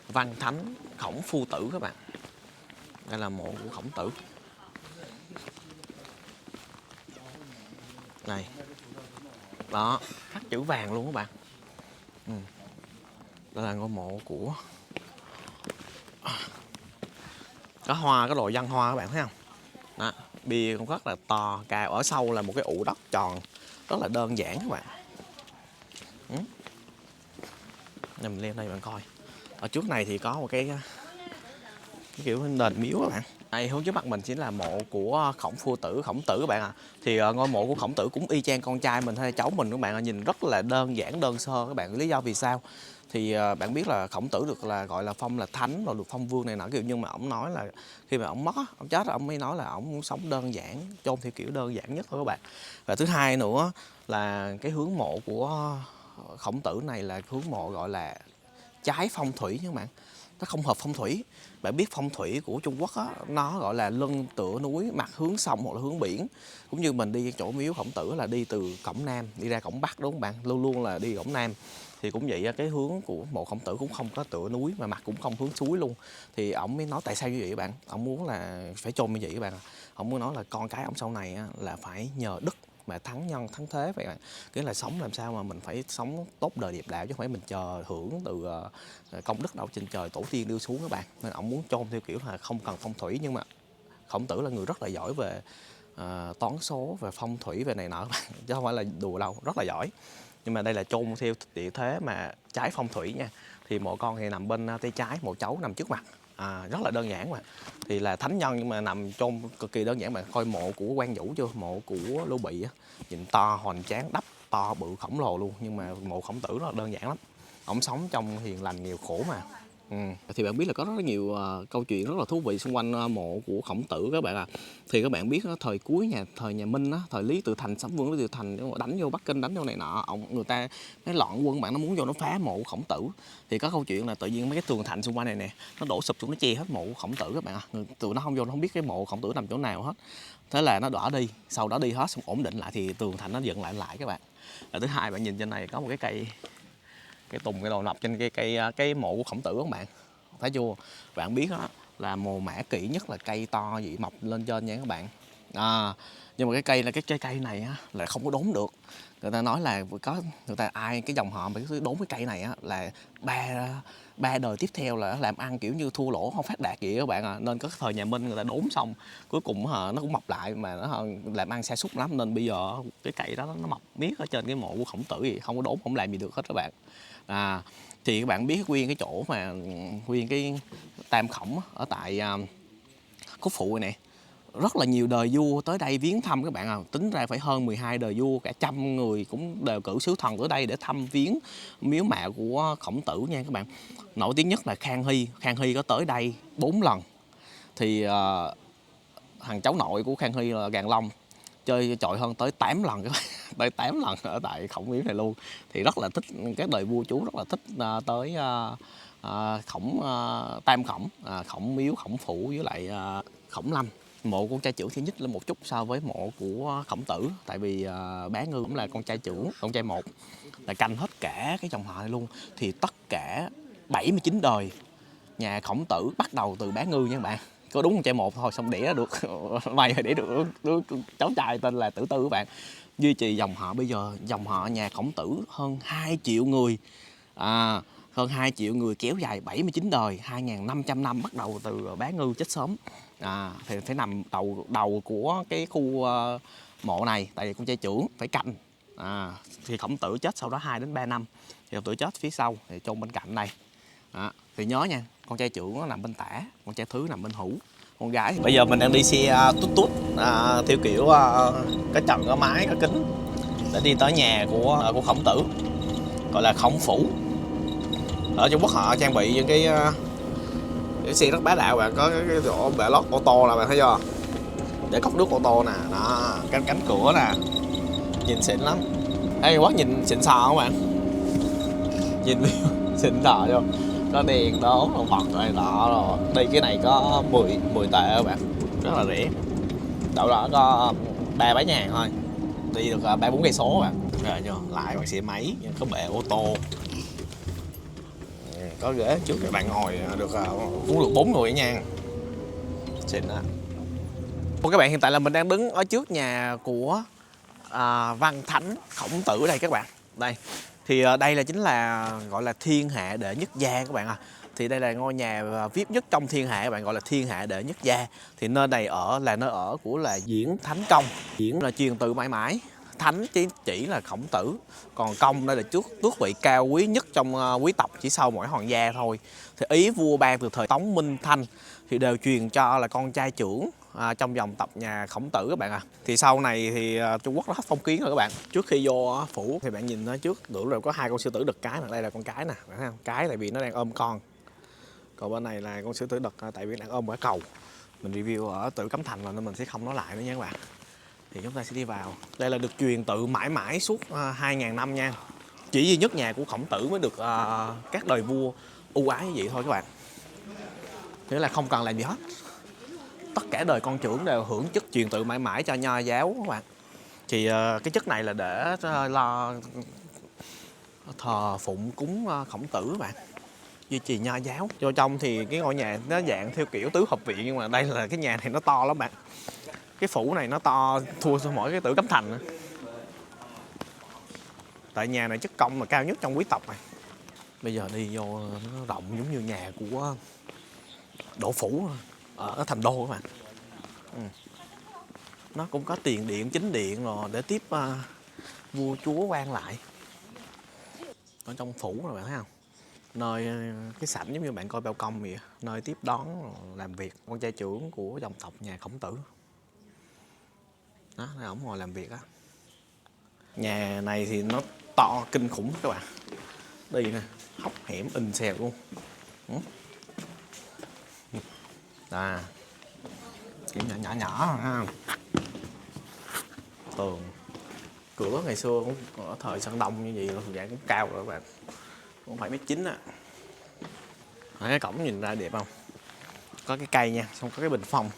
Văn Thánh Khổng Phu Tử các bạn. Đây là mộ của Khổng Tử. Này. Đó, khắc chữ vàng luôn các bạn. Đây là ngôi mộ của có hoa, có đồ văn hoa các bạn thấy không? Đó, bia cũng rất là to, cao. Ở sau là một cái ụ đất tròn rất là đơn giản các bạn. Nên mình lên đây bạn coi. Ở trước này thì có một cái kiểu đền miếu các bạn. Đây hướng trước mặt mình chính là mộ của Khổng Phu Tử, Khổng Tử các bạn Thì ngôi mộ của Khổng Tử cũng y chang con trai mình hay cháu mình các bạn nhìn rất là đơn giản, đơn sơ các bạn. Lý do vì sao? Thì bạn biết là Khổng Tử được là gọi là phong là thánh rồi được phong vương này nọ kiểu, nhưng mà ổng nói là khi mà ổng mất, ổng chết, ổng mới nói là ổng muốn sống đơn giản, chôn theo kiểu đơn giản nhất thôi các bạn. Và thứ hai nữa là cái hướng mộ của Khổng Tử này là hướng mộ gọi là trái phong thủy nha các bạn. Nó không hợp phong thủy. Bạn biết phong thủy của Trung Quốc á, nó gọi là lưng tựa núi, mặt hướng sông hoặc là hướng biển. Cũng như mình đi chỗ miếu Khổng Tử là đi từ cổng Nam đi ra cổng Bắc đúng không bạn? Luôn luôn là đi cổng Nam. Thì cũng vậy, cái hướng của mộ Khổng Tử cũng không có tựa núi mà mặt cũng không hướng suối luôn. Thì ổng mới nói tại sao như vậy bạn? Ổng muốn là phải chôn như vậy các bạn. Ổng muốn nói là con cái ổng sau này là phải nhờ đức mà thắng nhân thắng thế vậy bạn. Nghĩa là sống làm sao mà mình phải sống tốt đời đẹp đạo chứ không phải mình chờ hưởng từ công đức đâu trên trời tổ tiên đưa xuống các bạn. Nên ổng muốn chôn theo kiểu là không cần phong thủy, nhưng mà Khổng Tử là người rất là giỏi về toán số, về phong thủy, về này nọ các bạn, chứ không phải là đùa đâu, rất là giỏi. Nhưng mà đây là chôn theo địa thế mà trái phong thủy nha. Thì mộ con thì nằm bên tay trái, mộ cháu nằm trước mặt. Rất là đơn giản mà. Thì là thánh nhân nhưng mà nằm chôn cực kỳ đơn giản. Bạn coi mộ của Quan Vũ chưa? Mộ của Lưu Bị á, nhìn to hoành tráng, đắp to bự khổng lồ luôn. Nhưng mà mộ Khổng Tử rất là đơn giản lắm. Ổng sống trong hiền lành nghèo khổ mà. Thì bạn biết là có rất là nhiều câu chuyện rất là thú vị xung quanh mộ của Khổng Tử các bạn Thì các bạn biết thời cuối thời nhà Minh thời Lý Tự Thành, Sấm Vương Lý Tự Thành đánh vô Bắc Kinh, đánh vô này nọ, người ta cái loạn quân bạn nó muốn vô nó phá mộ của Khổng Tử. Thì có câu chuyện là tự nhiên mấy cái tường thành xung quanh này nè nó đổ sụp xuống, nó che hết mộ của Khổng Tử các bạn Tụi nó không vô, nó không biết cái mộ Khổng Tử nằm chỗ nào hết. Thế là nó đỏ đi, sau đó đi hết xong ổn định lại thì tường thành nó dựng lại các bạn. Và thứ hai, bạn nhìn trên này có một cái cây, cái tùng, cái đầu nọc trên cái mộ của Khổng Tử các bạn thấy chưa? Bạn biết đó là mồ mã kỹ nhất là cây to vậy mọc lên trên nha các bạn. Nhưng mà cái cây này á, là không có đốn được. Người ta nói là có người ta cái dòng họ mà cứ đốn cái cây này á, là ba đời tiếp theo là làm ăn kiểu như thua lỗ không phát đạt vậy các bạn Nên có thời nhà Minh người ta đốn xong cuối cùng nó cũng mọc lại mà nó làm ăn sa sút lắm, nên bây giờ cái cây đó nó mọc miết ở trên cái mộ của Khổng Tử gì không có đốn, không làm gì được hết các bạn. Thì các bạn biết nguyên cái chỗ mà nguyên cái Tam Khổng ở tại Cúc Phụ này nè, rất là nhiều đời vua tới đây viếng thăm các bạn à. Tính ra phải hơn 12 đời vua, cả trăm người cũng đều cử sứ thần tới đây để thăm viếng miếu mạo của Khổng Tử nha các bạn. Nổi tiếng nhất là Khang Hy có tới đây 4 lần. Thì thằng cháu nội của Khang Hy là Gàn Long chơi chọi hơn tới 8 lần các bạn. Tới 8 lần ở tại Khổng miếu này luôn. Thì rất là thích, các đời vua chú rất là thích tới Tam Khổng, Khổng miếu, Khổng Phủ với lại Khổng Lâm. Mộ con trai trưởng thì nhích lên một chút so với mộ của Khổng Tử, tại vì Bá Ngư cũng là con trai trưởng, con trai một, là canh hết cả cái dòng họ này luôn. Thì tất cả 79 đời nhà Khổng Tử bắt đầu từ Bá Ngư nha các bạn. Có đúng con trai một thôi, xong đẻ được mày đẻ được đứa cháu trai tên là Tử Tư các bạn. Duy trì dòng họ bây giờ, dòng họ nhà Khổng Tử hơn 2 triệu người. Hơn 2 triệu người kéo dài 79 đời, 2.500 năm, bắt đầu từ Bá Ngư chết sớm. Thì phải nằm đầu của cái khu mộ này, tại vì con trai trưởng phải canh. Thì Khổng Tử chết sau đó 2 đến 3 năm, thì Khổng Tử chết phía sau thì chôn bên cạnh đây. Thì nhớ nha, con trai trưởng nó nằm bên tả, con trai thứ nằm bên hữu, con gái. Bây giờ mình đang đi xe tút theo kiểu có trần, có mái, có kính, để đi tới nhà của Khổng Tử, gọi là Khổng Phủ. Ở Trung Quốc họ trang bị những cái xe rất bá đạo, bạn có cái chỗ bệ lót ô tô là bạn thấy chưa, để cốc nước ô tô nè, đó, cánh cửa nè, nhìn xịn lắm. Ê, quá nhìn xịn sò không bạn, nhìn xịn sò vô, có đèn đóm đồ Phật này nọ rồi. Đi cái này có 10 tệ các bạn, rất là rẻ, đâu đó có 3-4 ngàn thôi, đi được 3-4 cây số bạn. Rồi chưa, lại bằng xe máy, có bệ ô tô, có ghế trước các bạn ngồi được, cũng được 4 người nha, xịn á. Các bạn, hiện tại là mình đang đứng ở trước nhà của Văn Thánh Khổng Tử đây các bạn. Đây thì đây là chính là gọi là thiên hạ đệ nhất gia các bạn à. Thì đây là ngôi nhà VIP nhất trong thiên hạ các bạn, gọi là thiên hạ đệ nhất gia. Thì nơi này là nơi ở của là Diễn Thánh Công. Diễn là truyền từ mãi mãi, Thánh chỉ là Khổng Tử, còn Công đây là tước vị cao quý nhất trong quý tộc, chỉ sau mỗi hoàng gia thôi. Thì ý vua ban từ thời Tống Minh Thanh thì đều truyền cho là con trai trưởng trong dòng tộc nhà Khổng Tử các bạn à. Thì sau này thì Trung Quốc nó hết phong kiến rồi các bạn. Trước khi vô phủ thì bạn nhìn nó trước tưởng rồi có 2 con sư tử đực cái, mà đây là con cái nè, thấy không? Cái tại vì nó đang ôm con, còn bên này là con sư tử đực tại vì đang ôm quả cầu. Mình review ở Tử Cấm Thành rồi nên mình sẽ không nói lại nữa nha các bạn. Thì chúng ta sẽ đi vào. Đây là được truyền tự mãi mãi suốt 2.000 năm nha. Chỉ duy nhất nhà của Khổng Tử mới được các đời vua ưu ái như vậy thôi các bạn. Nghĩa là không cần làm gì hết, tất cả đời con trưởng đều hưởng chức truyền tự mãi mãi cho Nho giáo các bạn. Thì cái chức này là để lo thờ phụng cúng Khổng Tử các bạn, duy trì Nho giáo. Vô trong thì cái ngôi nhà nó dạng theo kiểu tứ hợp viện, nhưng mà đây là cái nhà này nó to lắm bạn. Cái phủ này nó to thua mỗi cái Tử Cấm Thành nữa. Tại nhà này chất công là cao nhất trong quý tộc này. Bây giờ đi vô nó rộng giống như nhà của Đỗ Phủ ở Thành Đô các bạn. Nó cũng có tiền điện, chính điện rồi để tiếp vua chúa quan lại. Ở trong phủ rồi bạn thấy không? Nơi cái sảnh giống như bạn coi bao công vậy, nơi tiếp đón làm việc con trai trưởng của dòng tộc nhà Khổng Tử. Đó, ổng ngồi làm việc á. Nhà này thì nó to kinh khủng các bạn. Đi nè, hốc hẻm in xèo luôn. Kiểu nhỏ ha. Tường, cửa ngày xưa cũng ở thời Sơn Đông như vậy, dạng cũng cao rồi các bạn, cũng phải 1m9 á. Cái cổng nhìn ra đẹp không? Có cái cây nha, xong có cái bình phong.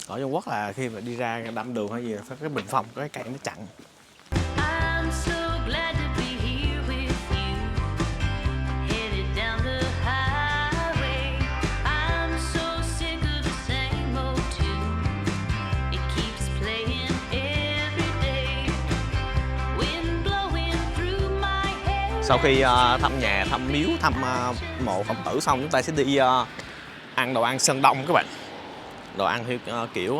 Ở Trung Quốc là khi mà đi ra đâm đường hay gì phải có cái bình phong, có cái cây nó chặn. Sau khi thăm nhà, thăm miếu, thăm mộ Khổng Tử xong, chúng ta sẽ đi ăn đồ ăn Sơn Đông các bạn. Đồ ăn theo kiểu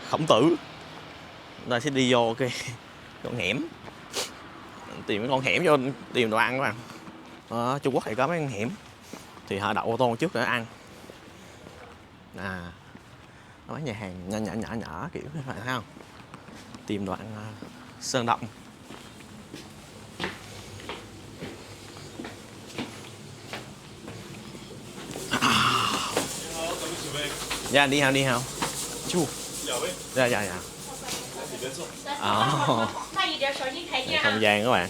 Khổng Tử. Chúng ta sẽ đi vô cái con hẻm, tìm cái con hẻm vô tìm đồ ăn các bạn. Ở Trung Quốc thì có mấy con hẻm thì họ đậu ô tô trước để ăn. Có mấy nhà hàng nhỏ kiểu như vậy thấy không? Tìm đồ ăn Sơn Đông. Dạ đi hào. Chú. Dạ. Không gian các bạn.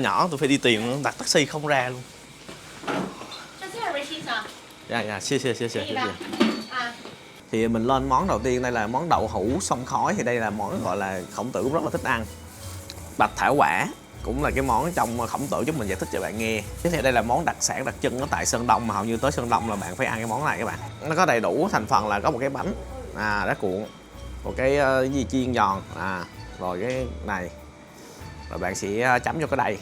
Nhỏ tôi phải đi tìm đặt taxi không ra luôn. Dạ, xia. Thì mình lên món đầu tiên, đây là món đậu hũ xông khói. Thì đây là món gọi là Khổng Tử rất là thích ăn. Bạch thảo quả cũng là cái món trong Khổng Tử chúng mình giải thích cho bạn nghe. Tiếp theo đây là món đặc sản đặc trưng ở tại Sơn Đông, mà hầu như tới Sơn Đông là bạn phải ăn cái món này các bạn. Nó có đầy đủ thành phần là có một cái bánh đá cuộn, một cái gì chiên giòn rồi cái này, rồi bạn sẽ chấm vô cái đây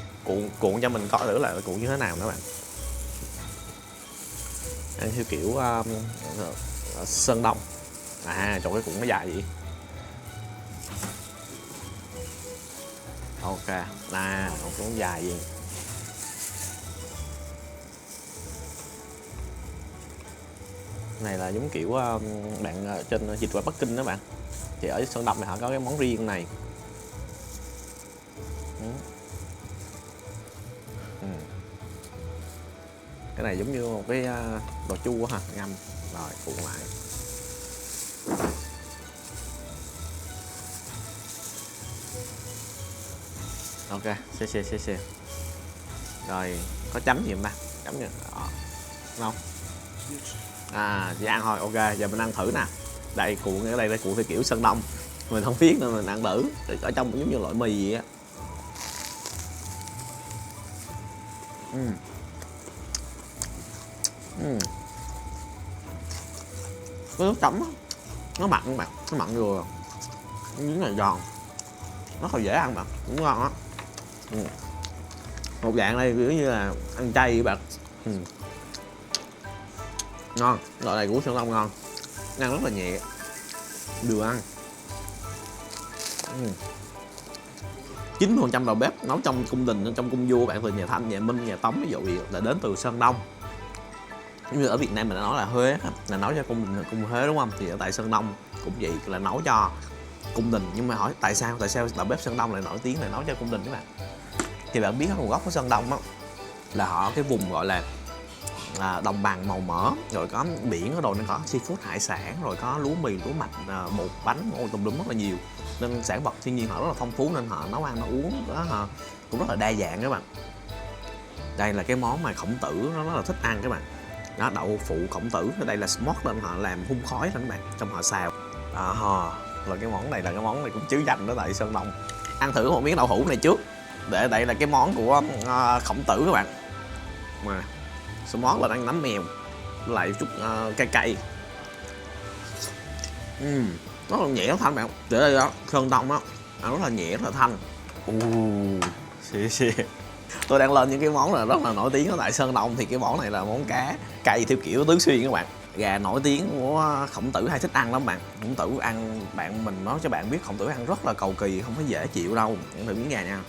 cuộn cho mình coi thử là cuộn như thế nào nữa bạn. Ăn theo kiểu Sơn Đông. Chỗ cái cuộn nó dài vậy. Ok, một cuộn dài gì. Này là giống kiểu bạn trên dịch qua Bắc Kinh đó bạn. Thì ở Sơn Đông thì họ có cái món riêng này. Cái này giống như một cái đồ chua ha, ngâm rồi cuộn lại. Ok, xe. Rồi có chấm gì không ta? Chấm gì? Không. Chỉ ăn thôi. Ok, giờ mình ăn thử nè. Đây cuộn ở đây cuộn theo kiểu Sơn Đông. Mình không biết nên mình ăn thử. Ở trong giống như loại mì vậy á. Cái nước chấm nó mặn các bạn, nó mặn vừa. Miếng này giòn, nó không dễ ăn bạn, cũng ngon á. Một dạng này kiểu như là ăn chay các bạn. Ngon, loại này của Sơn Đông ngon, ăn rất là nhẹ, vừa ăn. 90% đầu bếp nấu trong cung đình, trong cung vua bạn, từ nhà Thanh, nhà Minh, nhà Tống ví dụ gì là đến từ Sơn Đông. Như ở Việt Nam mình đã nói là Huế là nấu cho cung Huế đúng không? Thì ở tại Sơn Đông cũng vậy, là nấu cho cung đình. Nhưng mà hỏi tại sao đầu bếp Sơn Đông lại nổi tiếng là nấu cho cung đình các bạn? Thì bạn biết nguồn gốc của Sơn Đông á là họ cái vùng gọi là đồng bằng màu mỡ, rồi có biển ở đồ nên có seafood hải sản, rồi có lúa mì, lúa mạch, bột bánh, tùm lum rất là nhiều, nên sản vật thiên nhiên họ rất là phong phú, nên họ nấu ăn nấu uống đó cũng rất là đa dạng các bạn. Đây là cái món mà Khổng Tử nó rất là thích ăn các bạn. Đó, đậu phụ Khổng Tử, ở đây là smoke nên họ làm hun khói lên các bạn, trong họ xào. Rồi cái món này cũng chứ danh đó tại Sơn Đông. Ăn thử một miếng đậu hũ này trước. Để đây là cái món của Khổng Tử các bạn. Mà smoke là đang nấm mèo, lại chút cay. Rất là nhẹ, rất thanh bạn. Để đây đó, Sơn Đông đó, ăn rất là nhẹ, rất là thanh. Xì. Tôi đang lên những cái món là rất là nổi tiếng ở tại Sơn Đông. Thì cái món này là món cá cay theo kiểu Tứ Xuyên các bạn. Gà nổi tiếng của Khổng Tử hay thích ăn lắm bạn. Khổng Tử ăn, mình nói cho bạn biết Khổng Tử ăn rất là cầu kỳ, không phải dễ chịu đâu. Ăn thử miếng gà nha.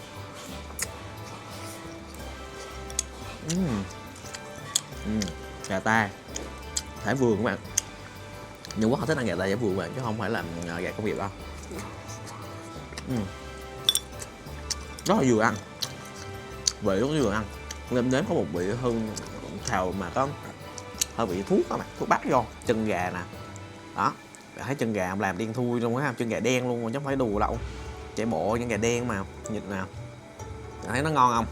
Gà ta thả vườn các bạn. Nhưng Quốc họ thích ăn gà ta thả vườn bạn, chứ không phải là gà công nghiệp đâu. Rất là vừa ăn, vị rất vừa ăn. Nêm nếm có một vị hương xào mà có hơi bị thuốc đó bạn, thuốc bắc vô. Chân gà nè, đó, bạn thấy chân gà làm đen thui luôn á, chân gà đen luôn chứ không phải đùa đâu. Chạy bộ chân gà đen mà, nhìn nào, bạn thấy nó ngon không?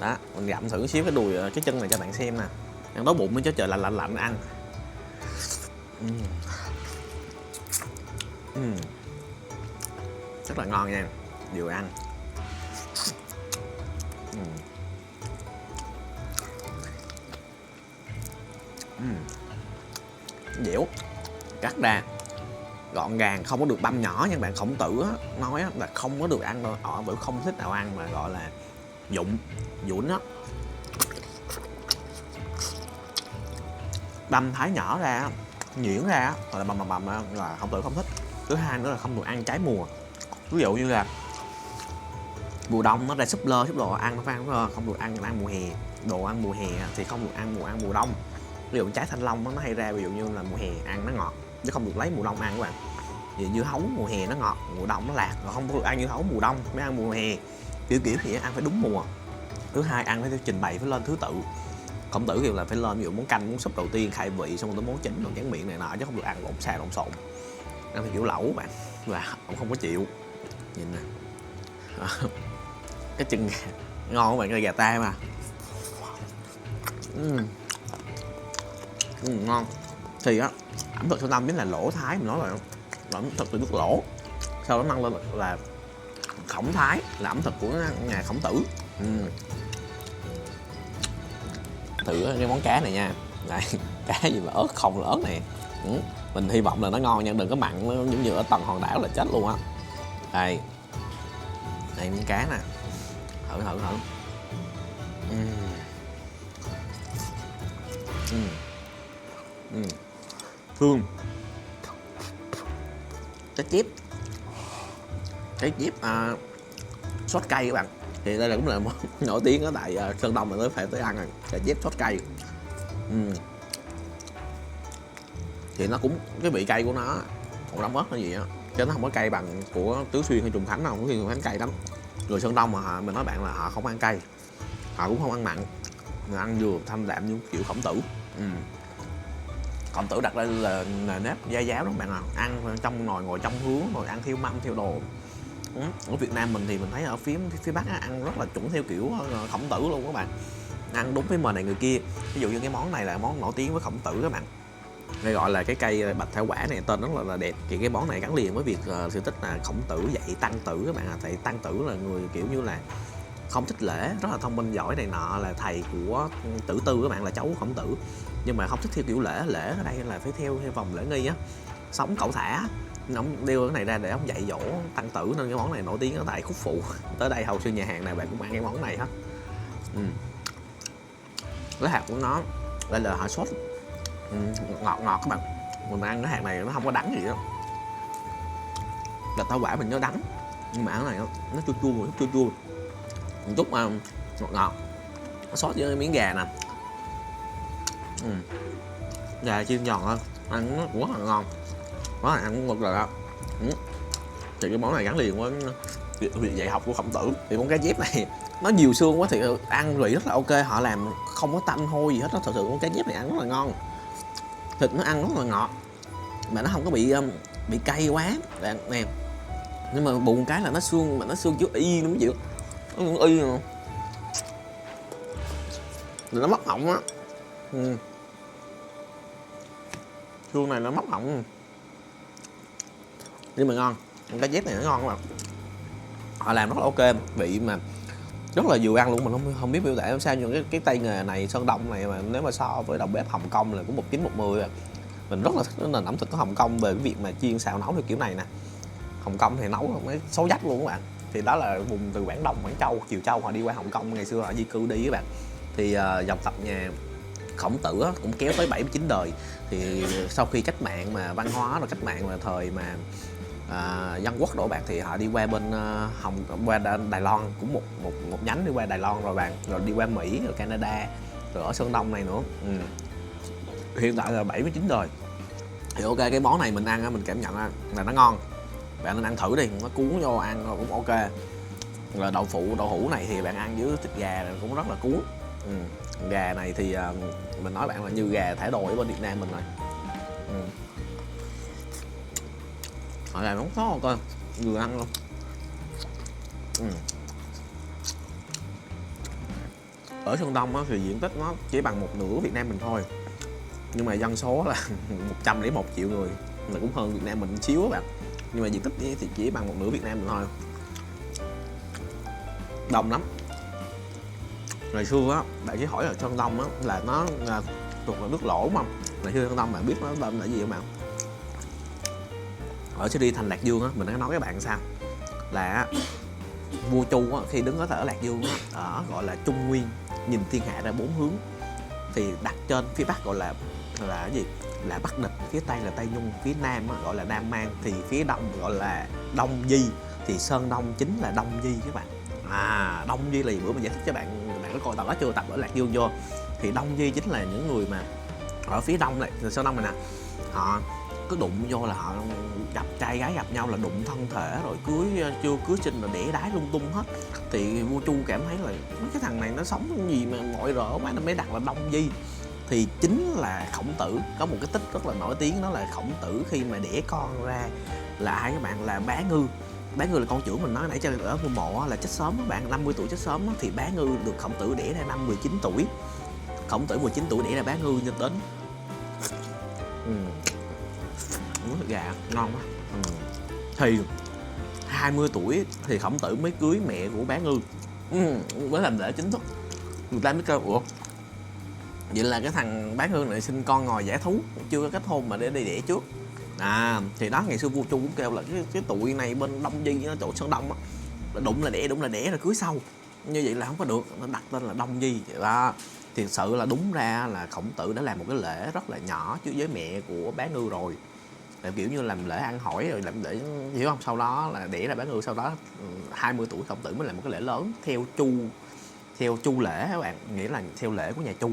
Đó, mình gặm thử xíu cái đùi, cái chân này cho bạn xem nè. Ăn đói bụng chứ trời lạnh ăn. Rất là ngon nha, vừa ăn. Dẻo, cắt ra gọn gàng, không có được băm nhỏ nha bạn. Khổng Tử á, nói á, là không có được ăn đâu, họ vẫn không thích nào ăn mà gọi là vụn á. Băm thái nhỏ ra, nhuyễn ra, gọi là bầm là Khổng Tử không thích. Thứ hai nữa là không được ăn trái mùa. Ví dụ như là mùa đông nó ra súp lơ súp đồ ăn nó phải ăn, không được ăn mùa hè. Đồ ăn mùa hè thì không được ăn mùa đông. Ví dụ trái thanh long nó hay ra ví dụ như là mùa hè ăn nó ngọt chứ không được lấy mùa đông ăn các bạn. Vì dưa hấu mùa hè nó ngọt, mùa đông nó lạc, rồi không được ăn dưa hấu mùa đông, mới ăn mùa hè. Kiểu thì ăn phải đúng mùa. Thứ hai ăn phải trình bày phải lên thứ tự. Khổng Tử kêu là phải lên ví dụ món canh món súp đầu tiên khai vị, xong rồi tới món chính rồi tráng miệng này nọ, chứ không được ăn lộn xào lộn xộn. Ăn theo kiểu lẩu bạn, và ông không có chịu. Nhìn nè. Cái chân gà ngon các bạn, cái gà ta mà. Ngon. Thì á ẩm thực Sơn Đông chính là lỗ Thái, mình nói là ẩm thực từ nước Lỗ, sau đó nâng lên là Khổng Thái, là ẩm thực của nhà Khổng Tử. Thử cái món cá này nha. Này, cá gì mà ớt không là ớt này. Mình hy vọng là nó ngon nha, đừng có mặn nó giống như ở tầng hòn đảo là chết luôn á. Đây miếng cá nè, thử. Phương cái chip sốt cay các bạn. Thì đây là cũng là món nổi tiếng ở tại Sơn Đông, mà phải tới ăn rồi, cái chip sốt cay. Thì nó cũng cái vị cay của nó còn đấm ớt hay gì á, chứ nó không có cay bằng của Tứ Xuyên hay Trùng Khánh đâu. Tứ Xuyên Trùng Khánh cay lắm. Người Sơn Đông mà mình nói bạn là họ không ăn cay, họ cũng không ăn mặn, mà ăn vừa thanh đạm như kiểu Khổng Tử. Khổng Tử đặt đây là nếp gia giáo đó bạn à, ăn trong nồi ngồi trong hướng rồi ăn theo mâm theo đồ. Ở Việt Nam mình thì mình thấy ở phía Bắc á, ăn rất là chuẩn theo kiểu Khổng Tử luôn các bạn, ăn đúng với mời này người kia. Ví dụ như cái món này là món nổi tiếng với Khổng Tử các bạn, đây gọi là cái cây bạch thảo quả này, tên rất là đẹp. Thì cái món này gắn liền với việc sự tích là Khổng Tử dạy Tăng Tử các bạn à. Thầy Tăng Tử là người kiểu như là không thích lễ, rất là thông minh giỏi này nọ, là thầy của Tử Tư các bạn, là cháu của Khổng Tử, nhưng mà không thích theo kiểu lễ ở đây là phải theo vòng lễ nghi á, sống cẩu thả. Ông đeo cái này ra để ông dạy dỗ Tăng Tử, nên cái món này nổi tiếng ở tại Khúc Phụ. Tới đây hầu như nhà hàng nào bạn cũng ăn cái món này hết. Cái hạt của nó đây là hạt sốt ngọt các bạn. Mình ăn cái hạt này nó không có đắng gì đâu. Bạch thảo quả mình nhớ đắng, nhưng mà cái này nó chua chua một chút mà ngọt. Sốt với miếng gà nè, gà chiên giòn hơn, ăn nó cũng rất là ngon. Món này ăn cũng ngực rồi đó. Thì cái món này gắn liền với việc dạy học của Khổng Tử. Thì con cá chép này nó nhiều xương quá thì ăn vị rất là ok, họ làm không có tanh hôi gì hết đó. Thật sự con cá chép này ăn rất là ngon, thịt nó ăn rất là ngọt mà nó không có bị cay quá bạn nè. Nhưng mà buồn cái là nó xương, mà nó xương chứ y nó mới chịu, nó cũng y rồi. Nó mất họng á. Xương này nó mất họng nhưng mà ngon. Con cá chép này nó ngon các bạn, họ làm rất là ok, vị mà rất là vừa ăn luôn. Mình không biết biểu tả sao, nhưng cái tay nghề này Sơn Đông này mà nếu mà so với đầu bếp Hồng Kông là cũng 19-10 rồi. Mình rất là thích nền ẩm thực của Hồng Kông về cái việc mà chiên xào nấu theo kiểu này nè. Hồng Kông thì nấu mới xấu dách luôn các bạn. Thì đó là vùng từ Quảng Đông, Quảng Châu, Kiều Châu họ đi qua Hồng Kông, ngày xưa họ di cư đi các bạn. Thì dòng tộc nhà Khổng Tử cũng kéo tới 79 đời. Thì sau khi cách mạng mà văn hóa, rồi cách mạng là thời mà dân quốc đổ bạn, thì họ đi qua bên qua Đài Loan, cũng một nhánh đi qua Đài Loan rồi bạn, rồi đi qua Mỹ, rồi Canada, rồi ở Sơn Đông này nữa. Hiện tại là 79 đời. Thì ok, cái món này mình ăn mình cảm nhận là nó ngon, bạn nên ăn thử đi, nó cuốn vô ăn cũng ok. Rồi đậu hũ này thì bạn ăn với thịt gà này cũng rất là cuốn. Gà này thì mình nói bạn là như gà thả đồi ở bên Việt Nam mình rồi. Họ làm nóng sốt coi, vừa ăn luôn. Ở Sơn Đông thì diện tích nó chỉ bằng một nửa Việt Nam mình thôi, nhưng mà dân số là 101 triệu người, là cũng hơn Việt Nam mình một xíu các bạn. Nhưng mà diện tích thì chỉ bằng một nửa Việt Nam mình thôi, đông lắm. Ngày xưa á, bạn chỉ hỏi ở Sơn Đông á là nó là thuộc là nước Lỗ đúng không? Ngày xưa Sơn Đông bạn biết nó tên là gì không bạn? Ở đi thành Lạc Dương á, mình đã nói với bạn sao là vua Chu á, khi đứng ở Lạc Dương á, ở gọi là Trung Nguyên, nhìn thiên hạ ra bốn hướng, thì đặt trên phía Bắc gọi là cái gì? Là Bắc Địch, phía Tây là Tây Nhung, phía Nam á, gọi là Nam Mang, thì phía Đông gọi là Đông Di, thì Sơn Đông chính là Đông Di các bạn. Đông Di Lì bữa mình giải thích cho bạn có coi tập đó chưa, tập ở Lạc Dương vô, thì Đông Di chính là những người mà ở phía đông này, sơn đông này nè, họ cứ đụng vô là họ gặp trai gái gặp nhau là đụng thân thể rồi chưa cưới xin là đẻ đái lung tung hết. Thì vua Chu cảm thấy là mấy cái thằng này nó sống gì mà mọi rỡ quá, nó mới đặt là Đông Di. Thì chính là Khổng Tử có một cái tích rất là nổi tiếng, đó là Khổng Tử khi mà đẻ con ra là ai các bạn, là Bá Ngư. Bá Ngư là con trưởng mình nói nãy cho ở ngôi mộ là chết sớm các bạn, 50 tuổi chết sớm đó, thì Bá Ngư được Khổng Tử đẻ ra năm 19 tuổi. Khổng Tử 19 tuổi đẻ ra Bá Ngư nhân đến. Uống thịt gà ngon quá. Thì 20 tuổi thì Khổng Tử mới cưới mẹ của Bá Ngư, mới làm lễ chính thức. Người ta mới kêu ủa, vậy là cái thằng Bá Ngư này sinh con ngồi giải thú, chưa có kết hôn mà để đi đẻ trước. Thì đó, ngày xưa vua Chu cũng kêu là cái tụi này bên Đông Di, nó chỗ Sơn Đông á, đụng là đẻ rồi cưới sau, như vậy là không có được, nó đặt tên là Đông Di đó. Thì thực sự là đúng ra là Khổng Tử đã làm một cái lễ rất là nhỏ chứ với mẹ của Bá Ngư rồi, là kiểu như làm lễ ăn hỏi rồi làm lễ, hiểu không? Sau đó là đẻ ra Bá Ngư, sau đó 20 tuổi Khổng Tử mới làm một cái lễ lớn theo Chu lễ các bạn, nghĩa là theo lễ của nhà Chu,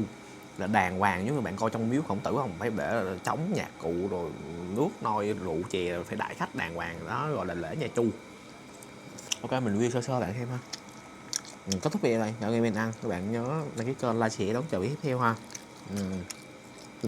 là đàng hoàng. Nếu như bạn coi trong miếu Khổng Tử không, phải để trống nhạc cụ rồi nước nôi rượu chè, phải đại khách đàng hoàng, đó gọi là lễ nhà Chu. Ok, mình review sơ bạn thêm ha. Kết thúc video này, chào các bạn ăn, các bạn nhớ đăng ký kênh, like, share, đón chờ video tiếp theo ha.